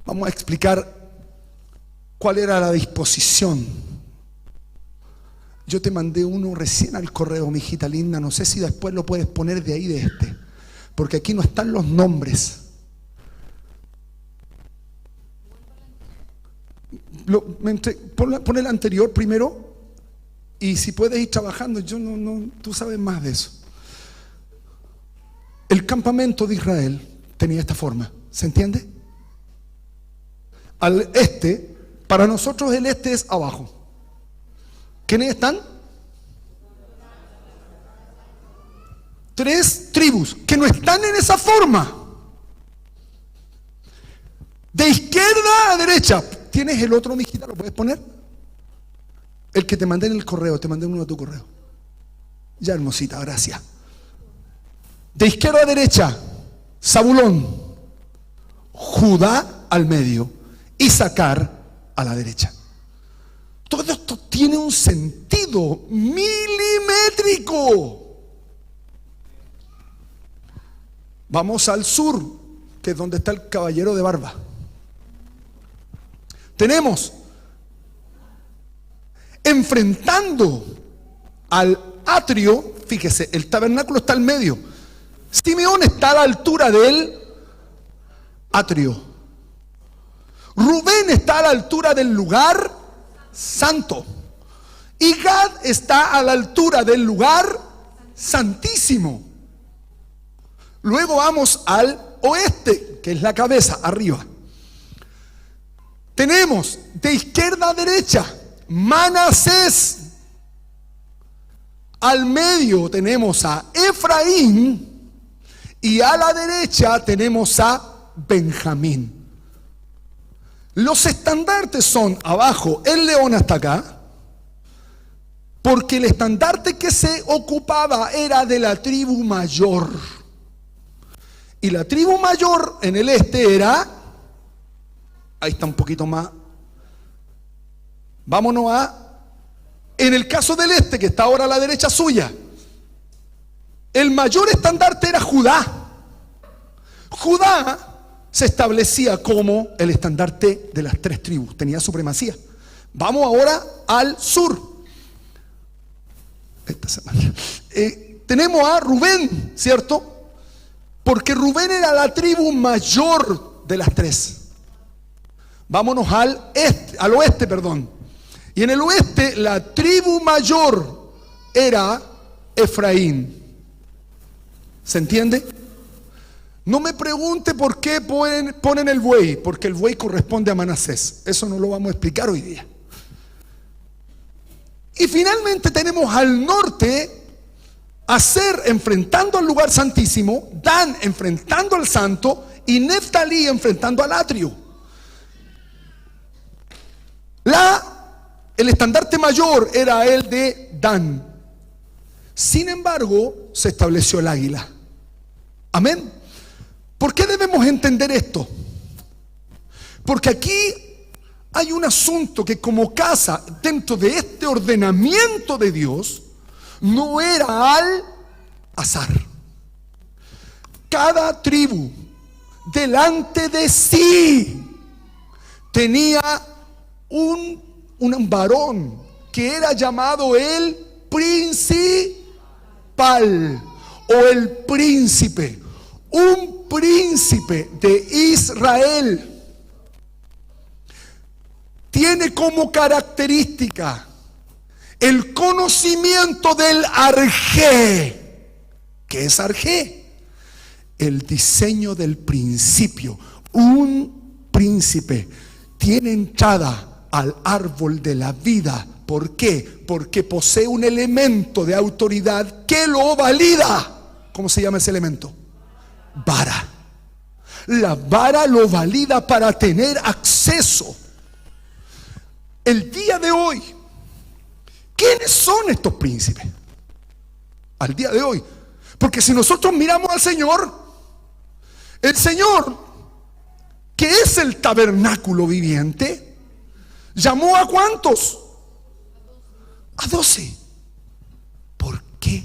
Vamos a explicar cuál era la disposición. Yo te mandé uno recién al correo, mi hijita linda. No sé si después lo puedes poner de ahí, de este, porque aquí no están los nombres. Pon el anterior primero, y si puedes ir trabajando. Yo tú sabes más de eso. El campamento de Israel tenía esta forma, ¿se entiende? Al este, para nosotros el este es abajo. ¿Quiénes están? 3 tribus que no están en esa forma. De izquierda a derecha. ¿Tienes el otro, mijita? ¿Lo puedes poner? El que te mandé en el correo, te mandé uno a tu correo. Ya, hermosita, gracias. De izquierda a derecha, Zabulón, Judá al medio, Isaacar a la derecha. Todo esto tiene un sentido milimétrico. Vamos al sur, que es donde está el caballero de barba. Tenemos enfrentando al atrio, fíjese, el tabernáculo está al medio. Simeón está a la altura del atrio. Rubén está a la altura del lugar santo. Y Gad está a la altura del lugar santísimo. Luego vamos al oeste, que es la cabeza, arriba. Tenemos de izquierda a derecha Manasés. Al medio tenemos a Efraín y a la derecha tenemos a Benjamín. Los estandartes son abajo, el león hasta acá, porque el estandarte que se ocupaba era de la tribu mayor. Y la tribu mayor en el este era, ahí está un poquito más, Vámonos en el caso del este, que está ahora a la derecha suya. El mayor estandarte era Judá. Judá se establecía como el estandarte de las 3 tribus, tenía supremacía. Vamos ahora al sur. Esta semana. Tenemos a Rubén, ¿cierto? Porque Rubén era la tribu mayor de las 3. Vámonos al oeste, perdón. Y en el oeste la tribu mayor era Efraín. ¿Se entiende? No me pregunte por qué ponen el buey, porque el buey corresponde a Manasés. Eso no lo vamos a explicar hoy día. Y finalmente tenemos al norte Aser enfrentando al lugar santísimo, Dan enfrentando al santo y Neftalí enfrentando al atrio. El estandarte mayor era el de Dan. Sin embargo, se estableció el águila. Amén. ¿Por qué debemos entender esto? Porque aquí hay un asunto que como casa dentro de este ordenamiento de Dios no era al azar. Cada tribu delante de sí tenía un varón que era llamado el principal o el príncipe, un príncipe de Israel. Tiene como característica el conocimiento del arjé. ¿Qué es arjé? El diseño del principio. Un príncipe tiene entrada al árbol de la vida. ¿Por qué? Porque posee un elemento de autoridad que lo valida. ¿Cómo se llama ese elemento? Vara. La vara lo valida para tener acceso. El día de hoy, ¿quiénes son estos príncipes? Al día de hoy. Porque si nosotros miramos al Señor, el Señor, que es el tabernáculo viviente, ¿llamó a cuántos? A 12. ¿Por qué?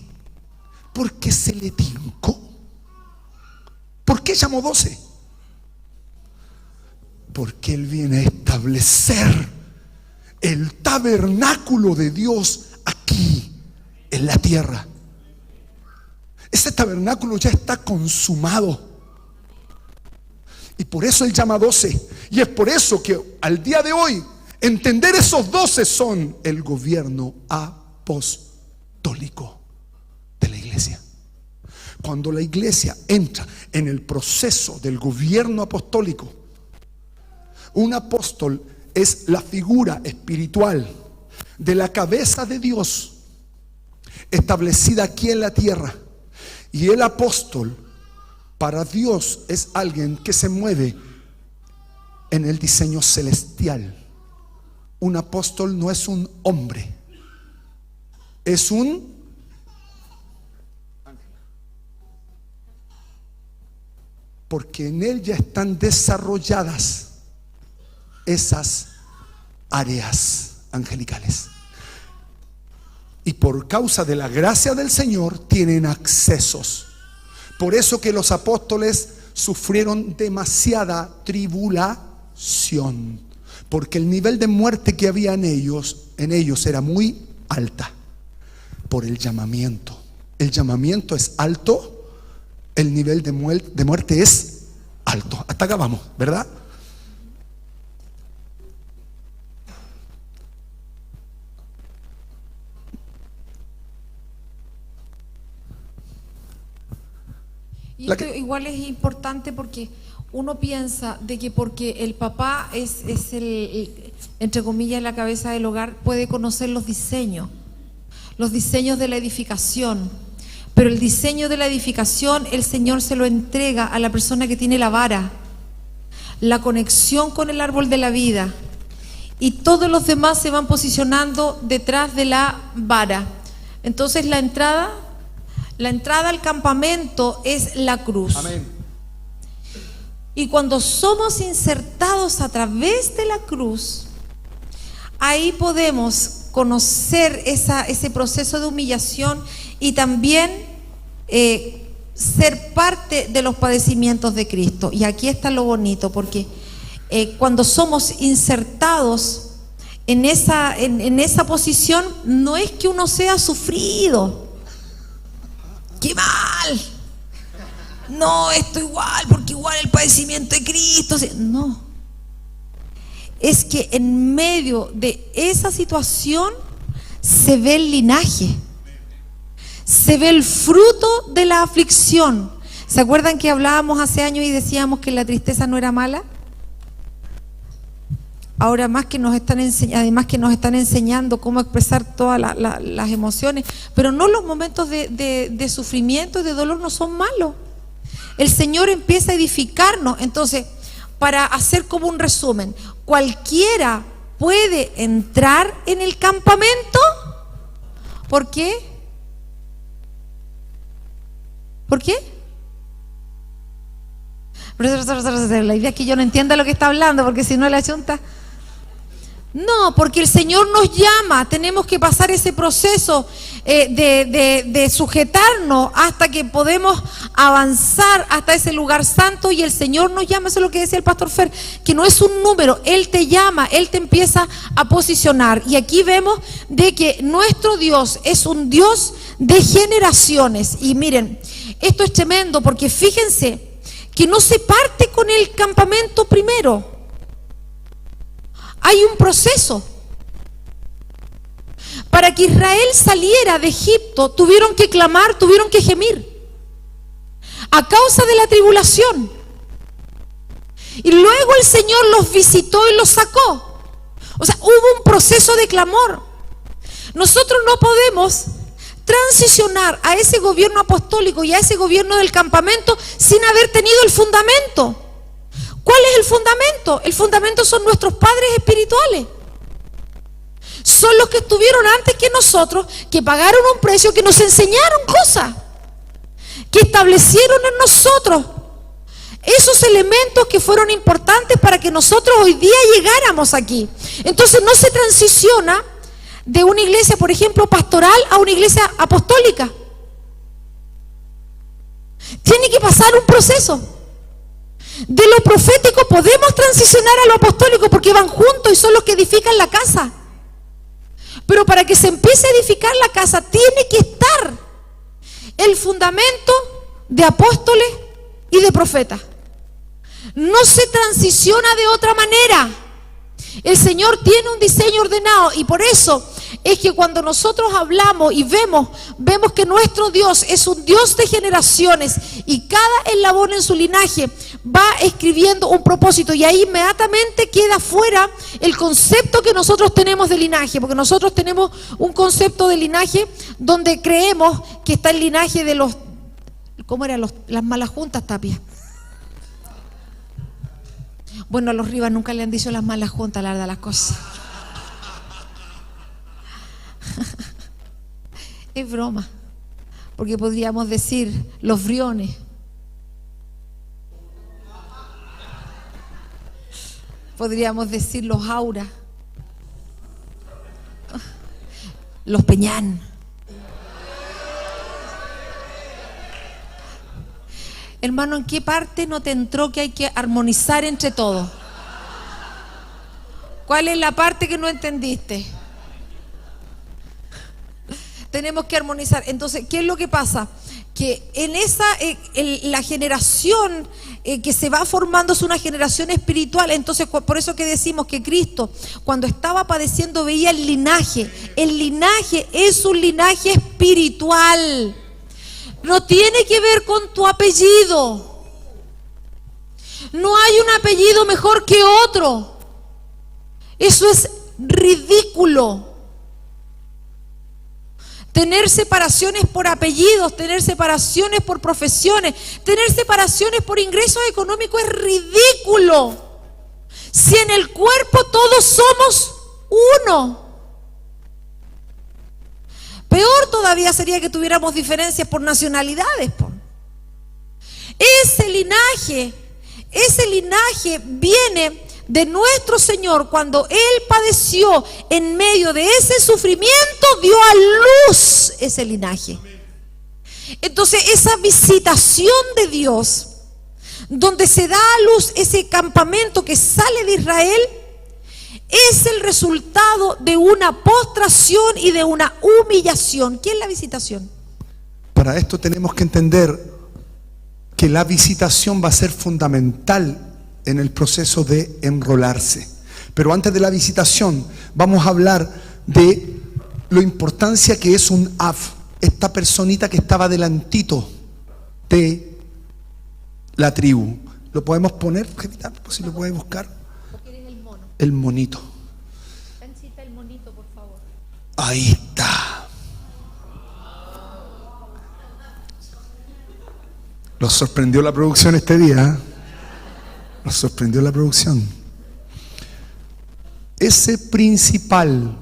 Porque se le tincó. ¿Por qué llamó 12? Porque Él viene a establecer el tabernáculo de Dios aquí en la tierra. Ese tabernáculo ya está consumado. Y por eso Él llama 12. Y es por eso que al día de hoy entender esos 12 son el gobierno apostólico de la iglesia. Cuando la iglesia entra en el proceso del gobierno apostólico, un apóstol es la figura espiritual de la cabeza de Dios establecida aquí en la tierra. Y el apóstol para Dios es alguien que se mueve en el diseño celestial. Un apóstol no es un hombre, es un ángel. Porque en él ya están desarrolladas esas áreas angelicales. Y por causa de la gracia del Señor tienen accesos. Por eso que los apóstoles sufrieron demasiada tribulación, porque el nivel de muerte que había en ellos era muy alta por el llamamiento. El llamamiento es alto, el nivel de muerte es alto. Hasta acá vamos, ¿verdad? Y esto igual es importante porque uno piensa de que porque el papá es el, entre comillas, la cabeza del hogar, puede conocer los diseños de la edificación. Pero el diseño de la edificación, el Señor se lo entrega a la persona que tiene la vara, la conexión con el árbol de la vida. Y todos los demás se van posicionando detrás de la vara. Entonces la entrada al campamento es la cruz. Amén. Y cuando somos insertados a través de la cruz, ahí podemos conocer ese proceso de humillación y también ser parte de los padecimientos de Cristo. Y aquí está lo bonito, porque cuando somos insertados en esa posición, no es que uno sea sufrido. ¡Qué mal! No, esto igual, porque igual el padecimiento de Cristo. No. Es que en medio de esa situación se ve el linaje, se ve el fruto de la aflicción. ¿Se acuerdan que hablábamos hace años y decíamos que la tristeza no era mala? Ahora más que nos están además que nos están enseñando cómo expresar todas las emociones, pero no, los momentos de sufrimiento y de dolor no son malos. El Señor empieza a edificarnos. Entonces, para hacer como un resumen, cualquiera puede entrar en el campamento. ¿Por qué? ¿Por qué? La idea es que yo no entienda lo que está hablando, porque si no la chunta. No, porque el Señor nos llama, tenemos que pasar ese proceso de sujetarnos hasta que podemos avanzar hasta ese lugar santo, y el Señor nos llama. Eso es lo que decía el pastor Fer, que no es un número, Él te llama, Él te empieza a posicionar. Y aquí vemos de que nuestro Dios es un Dios de generaciones. Y miren, esto es tremendo, porque fíjense que no se parte con el campamento primero. Hay un proceso. Para que Israel saliera de Egipto, tuvieron que clamar, tuvieron que gemir a causa de la tribulación. Y luego el Señor los visitó y los sacó. O sea, hubo un proceso de clamor. Nosotros no podemos transicionar a ese gobierno apostólico y a ese gobierno del campamento sin haber tenido el fundamento. ¿Cuál es el fundamento? El fundamento son nuestros padres espirituales. Son los que estuvieron antes que nosotros, que pagaron un precio, que nos enseñaron cosas, que establecieron en nosotros esos elementos que fueron importantes para que nosotros hoy día llegáramos aquí. Entonces no se transiciona de una iglesia, por ejemplo, pastoral a una iglesia apostólica. Tiene que pasar un proceso. De lo profético podemos transicionar a lo apostólico porque van juntos y son los que edifican la casa. Pero para que se empiece a edificar la casa tiene que estar el fundamento de apóstoles y de profetas. No se transiciona de otra manera. El Señor tiene un diseño ordenado, y por eso es que cuando nosotros hablamos y vemos que nuestro Dios es un Dios de generaciones, y cada eslabón en su linaje va escribiendo un propósito, y ahí inmediatamente queda fuera el concepto que nosotros tenemos de linaje, porque nosotros tenemos un concepto de linaje donde creemos que está el linaje de los, ¿cómo eran las malas juntas, Tapia? Bueno, a los Rivas nunca le han dicho las malas juntas, la verdad, las cosas. Es broma, porque podríamos decir los Briones. Podríamos decir los Aura, los Peñán. Hermano, ¿en qué parte no te entró que hay que armonizar entre todos? ¿Cuál es la parte que no entendiste? Tenemos que armonizar. Entonces, ¿qué es lo que pasa? Que en la generación que se va formando es una generación espiritual. Entonces, por eso que decimos que Cristo, cuando estaba padeciendo, veía el linaje. El linaje es un linaje espiritual. No tiene que ver con tu apellido. No hay un apellido mejor que otro. Eso es ridículo. Tener separaciones por apellidos, tener separaciones por profesiones, tener separaciones por ingresos económicos es ridículo. Si en el cuerpo todos somos uno. Peor todavía sería que tuviéramos diferencias por nacionalidades. Ese linaje viene de nuestro Señor, cuando Él padeció en medio de ese sufrimiento, dio a luz ese linaje. Entonces esa visitación de Dios, donde se da a luz ese campamento que sale de Israel, es el resultado de una postración y de una humillación. ¿Qué es la visitación? Para esto tenemos que entender que la visitación va a ser fundamental en el proceso de enrolarse. Pero antes de la visitación vamos a hablar de la importancia que es un Av, esta personita que estaba delantito de la tribu. ¿Lo podemos poner? Si lo puedes buscar. El monito. El monito, por favor. Ahí está. Los sorprendió la producción este día. Nos sorprendió la producción. Ese principal,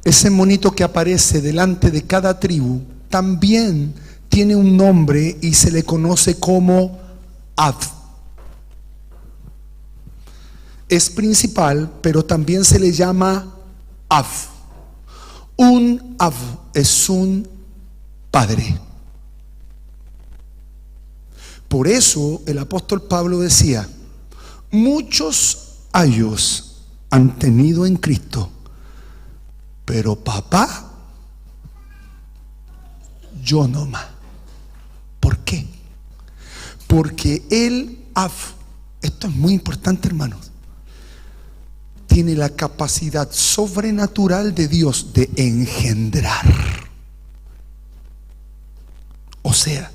ese monito que aparece delante de cada tribu, también tiene un nombre y se le conoce como Av. Es principal, pero también se le llama Av. Un Av es un padre. Por eso el apóstol Pablo decía: muchos años han tenido en Cristo, pero papá, yo no más. ¿Por qué? Porque el Av, esto es muy importante, hermanos, tiene la capacidad sobrenatural de Dios de engendrar. O sea,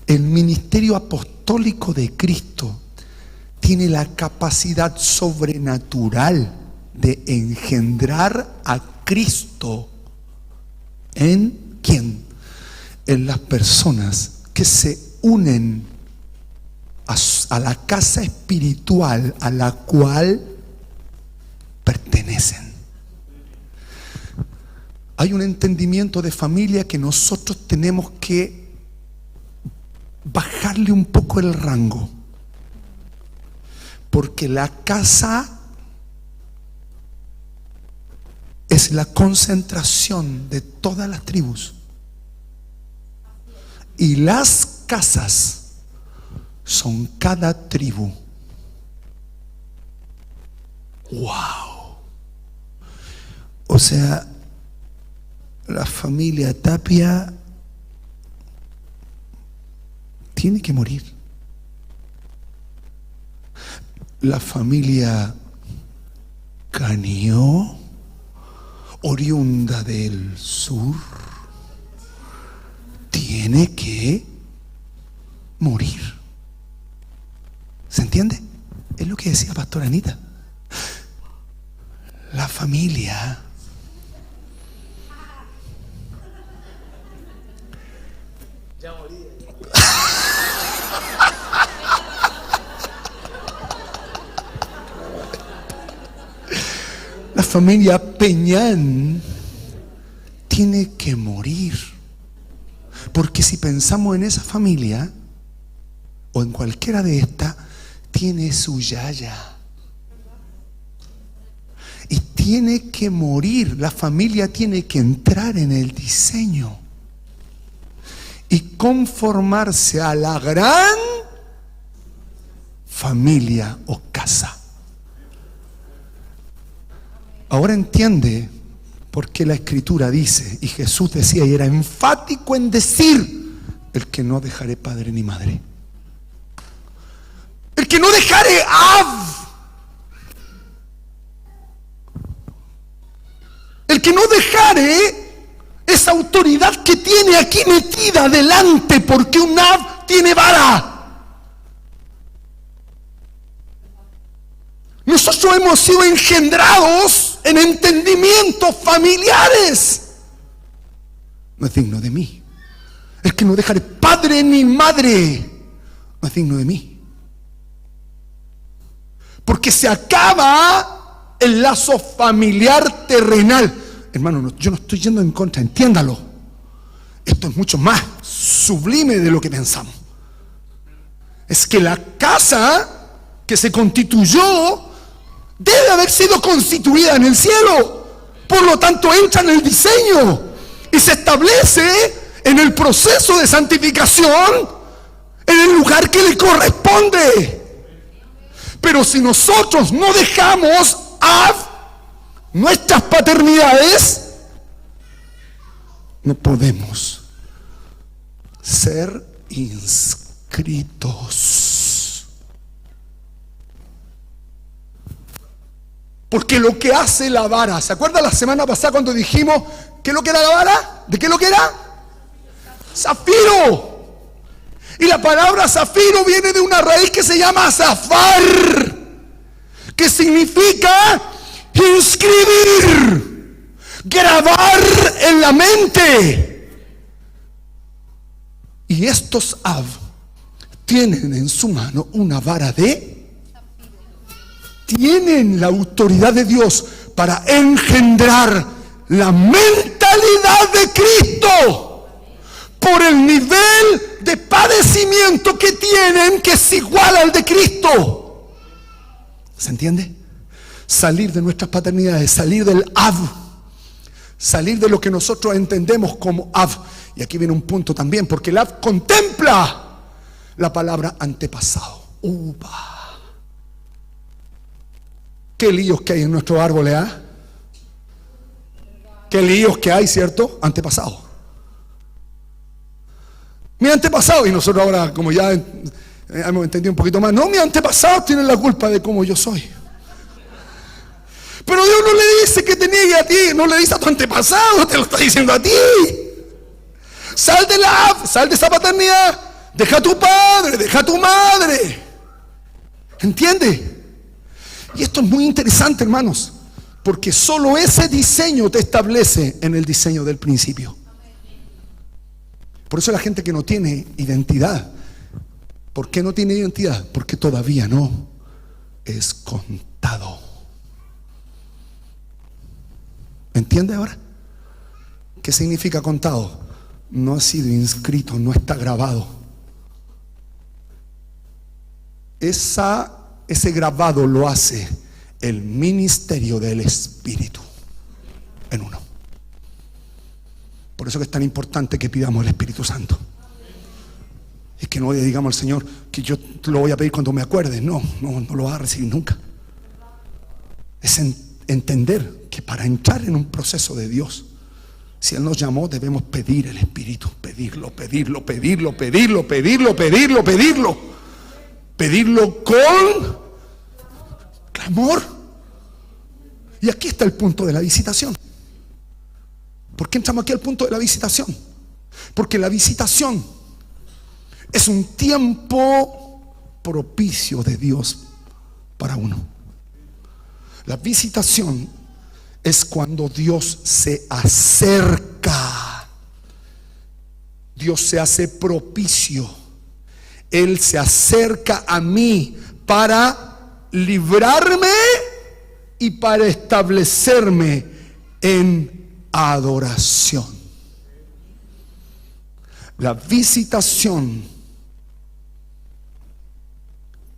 el ministerio apostólico de Cristo tiene la capacidad sobrenatural de engendrar a Cristo. ¿En quién? En las personas que se unen a la casa espiritual a la cual pertenecen. Hay un entendimiento de familia que nosotros tenemos que bajarle un poco el rango, porque la casa es la concentración de todas las tribus y las casas son cada tribu. Wow. O sea, la familia Tapia tiene que morir. La familia Canió, oriunda del sur, tiene que morir. ¿Se entiende? Es lo que decía Pastora Anita. La familia la familia Peñán tiene que morir. Porque si pensamos en esa familia o en cualquiera de estas, tiene su yaya. Y tiene que morir. La familia tiene que entrar en el diseño y conformarse a la gran familia o casa. Ahora entiende por qué la Escritura dice, y Jesús decía y era enfático en decir: el que no dejare padre ni madre, el que no dejare Av, el que no dejare esa autoridad que tiene aquí metida delante, porque un Av tiene vara. Nosotros hemos sido engendrados en entendimientos familiares. No es digno de mí. El que no dejare padre ni madre no es digno de mí. Porque se acaba el lazo familiar terrenal. Hermano, yo no estoy yendo en contra, entiéndalo. Esto es mucho más sublime de lo que pensamos. Es que la casa que se constituyó debe haber sido constituida en el cielo. Por lo tanto, entra en el diseño y se establece en el proceso de santificación en el lugar que le corresponde. Pero si nosotros no dejamos nuestras paternidades, no podemos ser inscritos. Porque lo que hace la vara, ¿se acuerdan la semana pasada cuando dijimos qué es lo que era la vara? ¿De qué es lo que era? Zafiro. Y la palabra zafiro viene de una raíz que se llama zafar, que significa inscribir, grabar en la mente. Y estos tienen en su mano una vara tienen la autoridad de Dios para engendrar la mentalidad de Cristo. Por el nivel de padecimiento que tienen, que es igual al de Cristo. ¿Se entiende? Salir de nuestras paternidades, salir del salir de lo que nosotros entendemos como Y aquí viene un punto también, porque el contempla la palabra antepasado. Qué líos que hay en nuestros árboles, ¿ah? Qué líos que hay, ¿cierto? Antepasado. Mi antepasado, y nosotros ahora como ya hemos entendido un poquito más, no, mis antepasados tienen la culpa de cómo yo soy. Pero Dios no le dice que te niegue a ti, no le dice a tu antepasado, te lo está diciendo a ti. Sal de sal de esa paternidad, deja a tu padre, deja a tu madre. ¿Entiende? Y esto es muy interesante, hermanos, porque solo ese diseño te establece en el diseño del principio. Por eso la gente que no tiene identidad, ¿por qué no tiene identidad? Porque todavía no es contado. ¿Entiende ahora? ¿Qué significa contado? No ha sido inscrito, no está grabado. Ese grabado lo hace el ministerio del Espíritu en uno. Por eso que es tan importante que pidamos el Espíritu Santo. Es que no le digamos al Señor que yo te lo voy a pedir cuando me acuerde. No lo vas a recibir nunca. Es entender que para entrar en un proceso de Dios, si Él nos llamó, debemos pedir el Espíritu. Pedirlo con clamor. Y aquí está el punto de la visitación. ¿Por qué entramos aquí al punto de la visitación? Porque la visitación es un tiempo propicio de Dios para uno. La visitación es cuando Dios se acerca. Dios se hace propicio. Él se acerca a mí para librarme y para establecerme en adoración. La visitación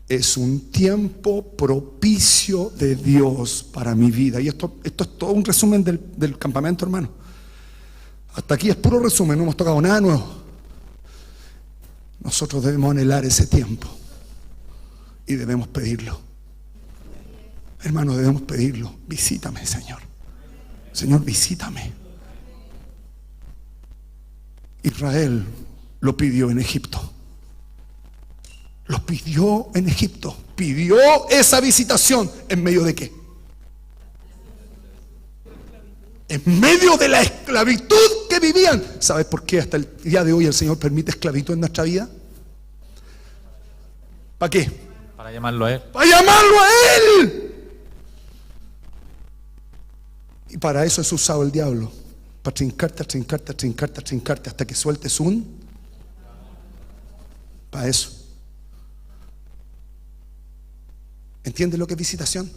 es un tiempo propicio de Dios para mi vida. Y esto es todo un resumen del campamento, hermano. Hasta aquí es puro resumen, no hemos tocado nada nuevo. Nosotros debemos anhelar ese tiempo y debemos pedirlo. Hermano, debemos pedirlo. Visítame, Señor. Señor, visítame. Israel lo pidió en Egipto. Lo pidió en Egipto. Pidió esa visitación. ¿En medio de qué? En medio de la esclavitud que vivían. ¿Sabes por qué hasta el día de hoy el Señor permite esclavitud en nuestra vida? ¿Para qué? Para llamarlo a Él. Para llamarlo a Él. Y para eso es usado el diablo. Para trincarte hasta que sueltes para eso. ¿Entiendes lo que es visitación?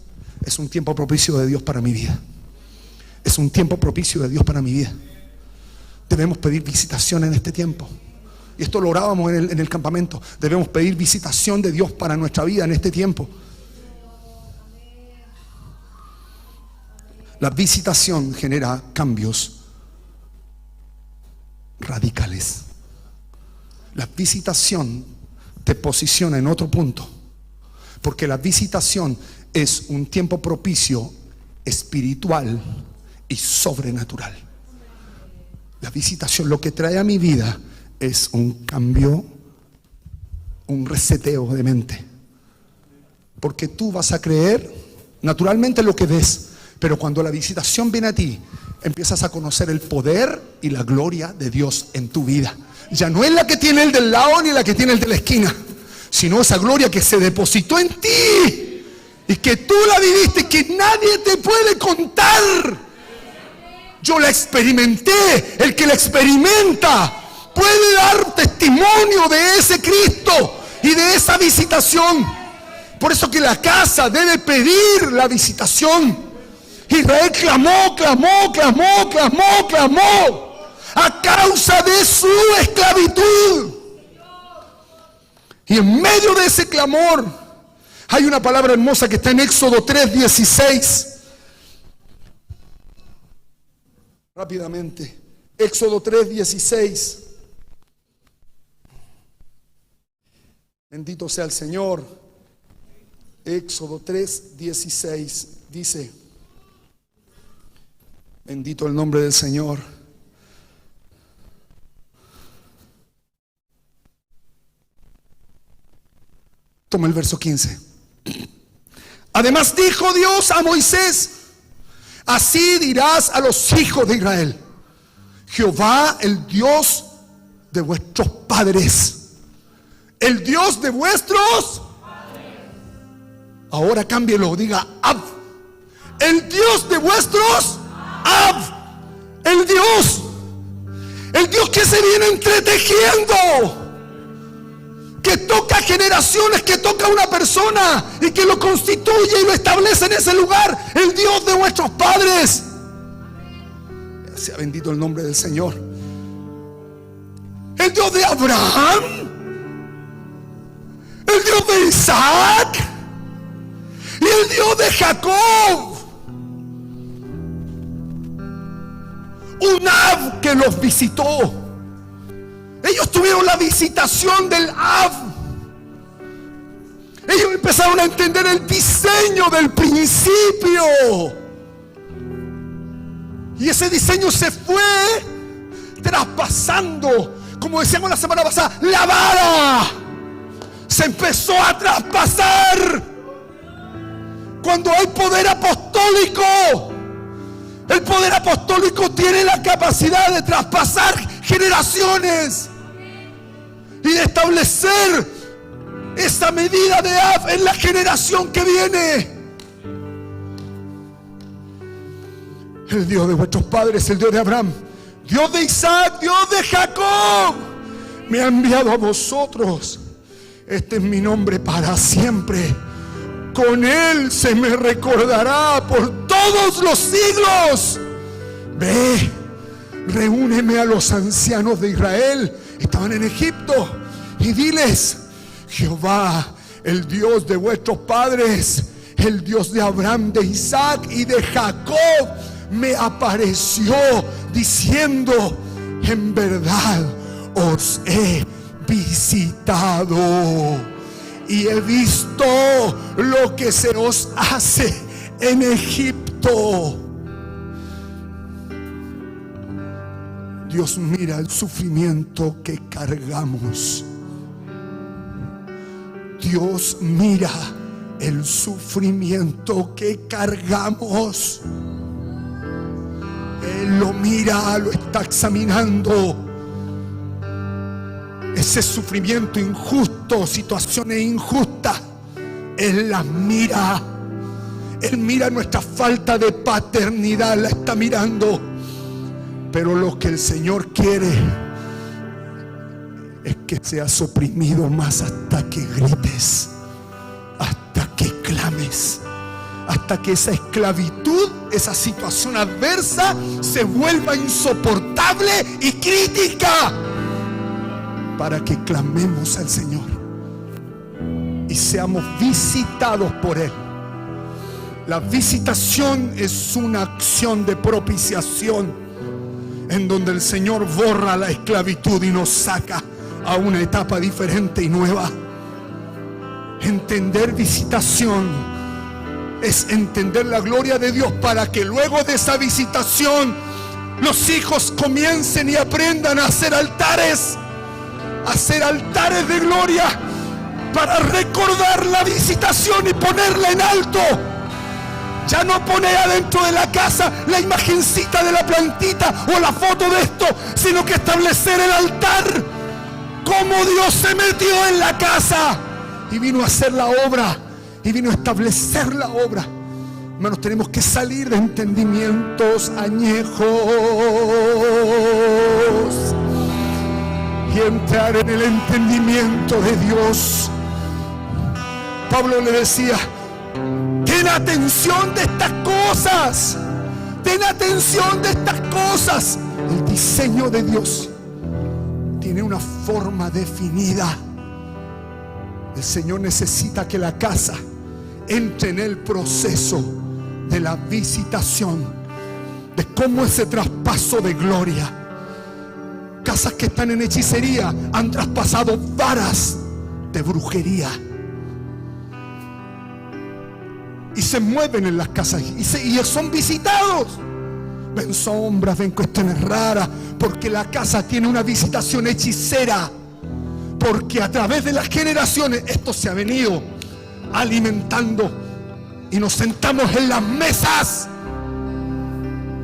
Es un tiempo propicio de Dios para mi vida. Es un tiempo propicio de Dios para mi vida. Debemos pedir visitación en este tiempo. Y esto lo orábamos en el campamento. Debemos pedir visitación de Dios para nuestra vida en este tiempo. La visitación genera cambios radicales. La visitación te posiciona en otro punto, porque la visitación es un tiempo propicio espiritual y sobrenatural. La visitación lo que trae a mi vida es un cambio, un reseteo de mente, porque tú vas a creer naturalmente lo que ves, pero cuando la visitación viene a ti, empiezas a conocer el poder y la gloria de Dios en tu vida. Ya no es la que tiene el del lado ni la que tiene el de la esquina, sino esa gloria que se depositó en ti y que tú la viviste, que nadie te puede contar. Yo la experimenté. El que la experimenta puede dar testimonio de ese Cristo y de esa visitación. Por eso que la casa debe pedir la visitación. Israel clamó a causa de su esclavitud. Y en medio de ese clamor hay una palabra hermosa que está en Éxodo 3:16. Rápidamente, Éxodo 3:16. Bendito sea el Señor. Éxodo 3:16 dice: bendito el nombre del Señor. Toma el verso 15. Además dijo Dios a Moisés: así dirás a los hijos de Israel: Jehová, el Dios de vuestros padres, el Dios de vuestros padres. Ahora cámbielo, diga Ab. El Dios de vuestros Ab. El Dios que se viene entretejiendo, que toca generaciones, que toca a una persona y que lo constituye y lo establece en ese lugar. El Dios de vuestros padres. Sea bendito el nombre del Señor. El Dios de Abraham, el Dios de Isaac y el Dios de Jacob. Un Ab que los visitó. Ellos tuvieron la visitación del Ab. Ellos empezaron a entender el diseño del principio. Y ese diseño se fue traspasando. Como decíamos la semana pasada, la vara se empezó a traspasar. Cuando hay poder apostólico, el poder apostólico tiene la capacidad de traspasar generaciones y de establecer esa medida de Ab en la generación que viene. El Dios de vuestros padres, el Dios de Abraham, Dios de Isaac, Dios de Jacob, me ha enviado a vosotros. Este es mi nombre para siempre. Con él se me recordará por todos los siglos. Ve, reúneme a los ancianos de Israel, estaban en Egipto, y diles: Jehová, el Dios de vuestros padres, el Dios de Abraham, de Isaac y de Jacob, me apareció diciendo: en verdad os he visitado y he visto lo que se os hace en Egipto. Dios mira el sufrimiento que cargamos. Dios mira el sufrimiento que cargamos. Él lo mira, lo está examinando. Ese sufrimiento injusto, situaciones injustas, Él las mira. Él mira nuestra falta de paternidad, la está mirando. Pero lo que el Señor quiere es que seas oprimido más hasta que grites, hasta que clames, hasta que esa esclavitud, esa situación adversa se vuelva insoportable y crítica. para que clamemos al Señor y seamos visitados por Él. La visitación es una acción de propiciación en donde el Señor borra la esclavitud y nos saca a una etapa diferente y nueva. Entender visitación es entender la gloria de Dios para que luego de esa visitación los hijos comiencen y aprendan a hacer altares de gloria para recordar la visitación y ponerla en alto. Ya no poner adentro de la casa la imagencita de la plantita o la foto de esto, sino que establecer el altar. Como Dios se metió en la casa y vino a hacer la obra y vino a establecer la obra. Hermanos, tenemos que salir de entendimientos añejos y entrar en el entendimiento de Dios. Pablo le decía: ten atención de estas cosas. Ten atención de estas cosas. El diseño de Dios tiene una forma definida. El Señor necesita que la casa entre en el proceso de la visitación, de cómo ese traspaso de gloria. Casas que están en hechicería han traspasado varas de brujería y se mueven en las casas y son visitados. Ven sombras, ven cuestiones raras, porque la casa tiene una visitación hechicera, porque a través de las generaciones esto se ha venido alimentando y nos sentamos en las mesas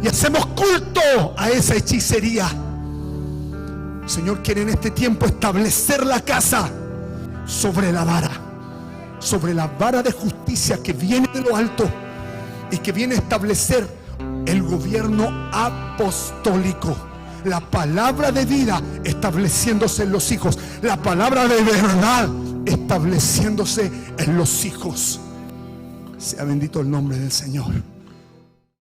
y hacemos culto a esa hechicería. El Señor quiere en este tiempo establecer la casa sobre la vara de justicia que viene de lo alto y que viene a establecer el gobierno apostólico. La palabra de vida estableciéndose en los hijos, la palabra de verdad estableciéndose en los hijos. Sea bendito el nombre del Señor.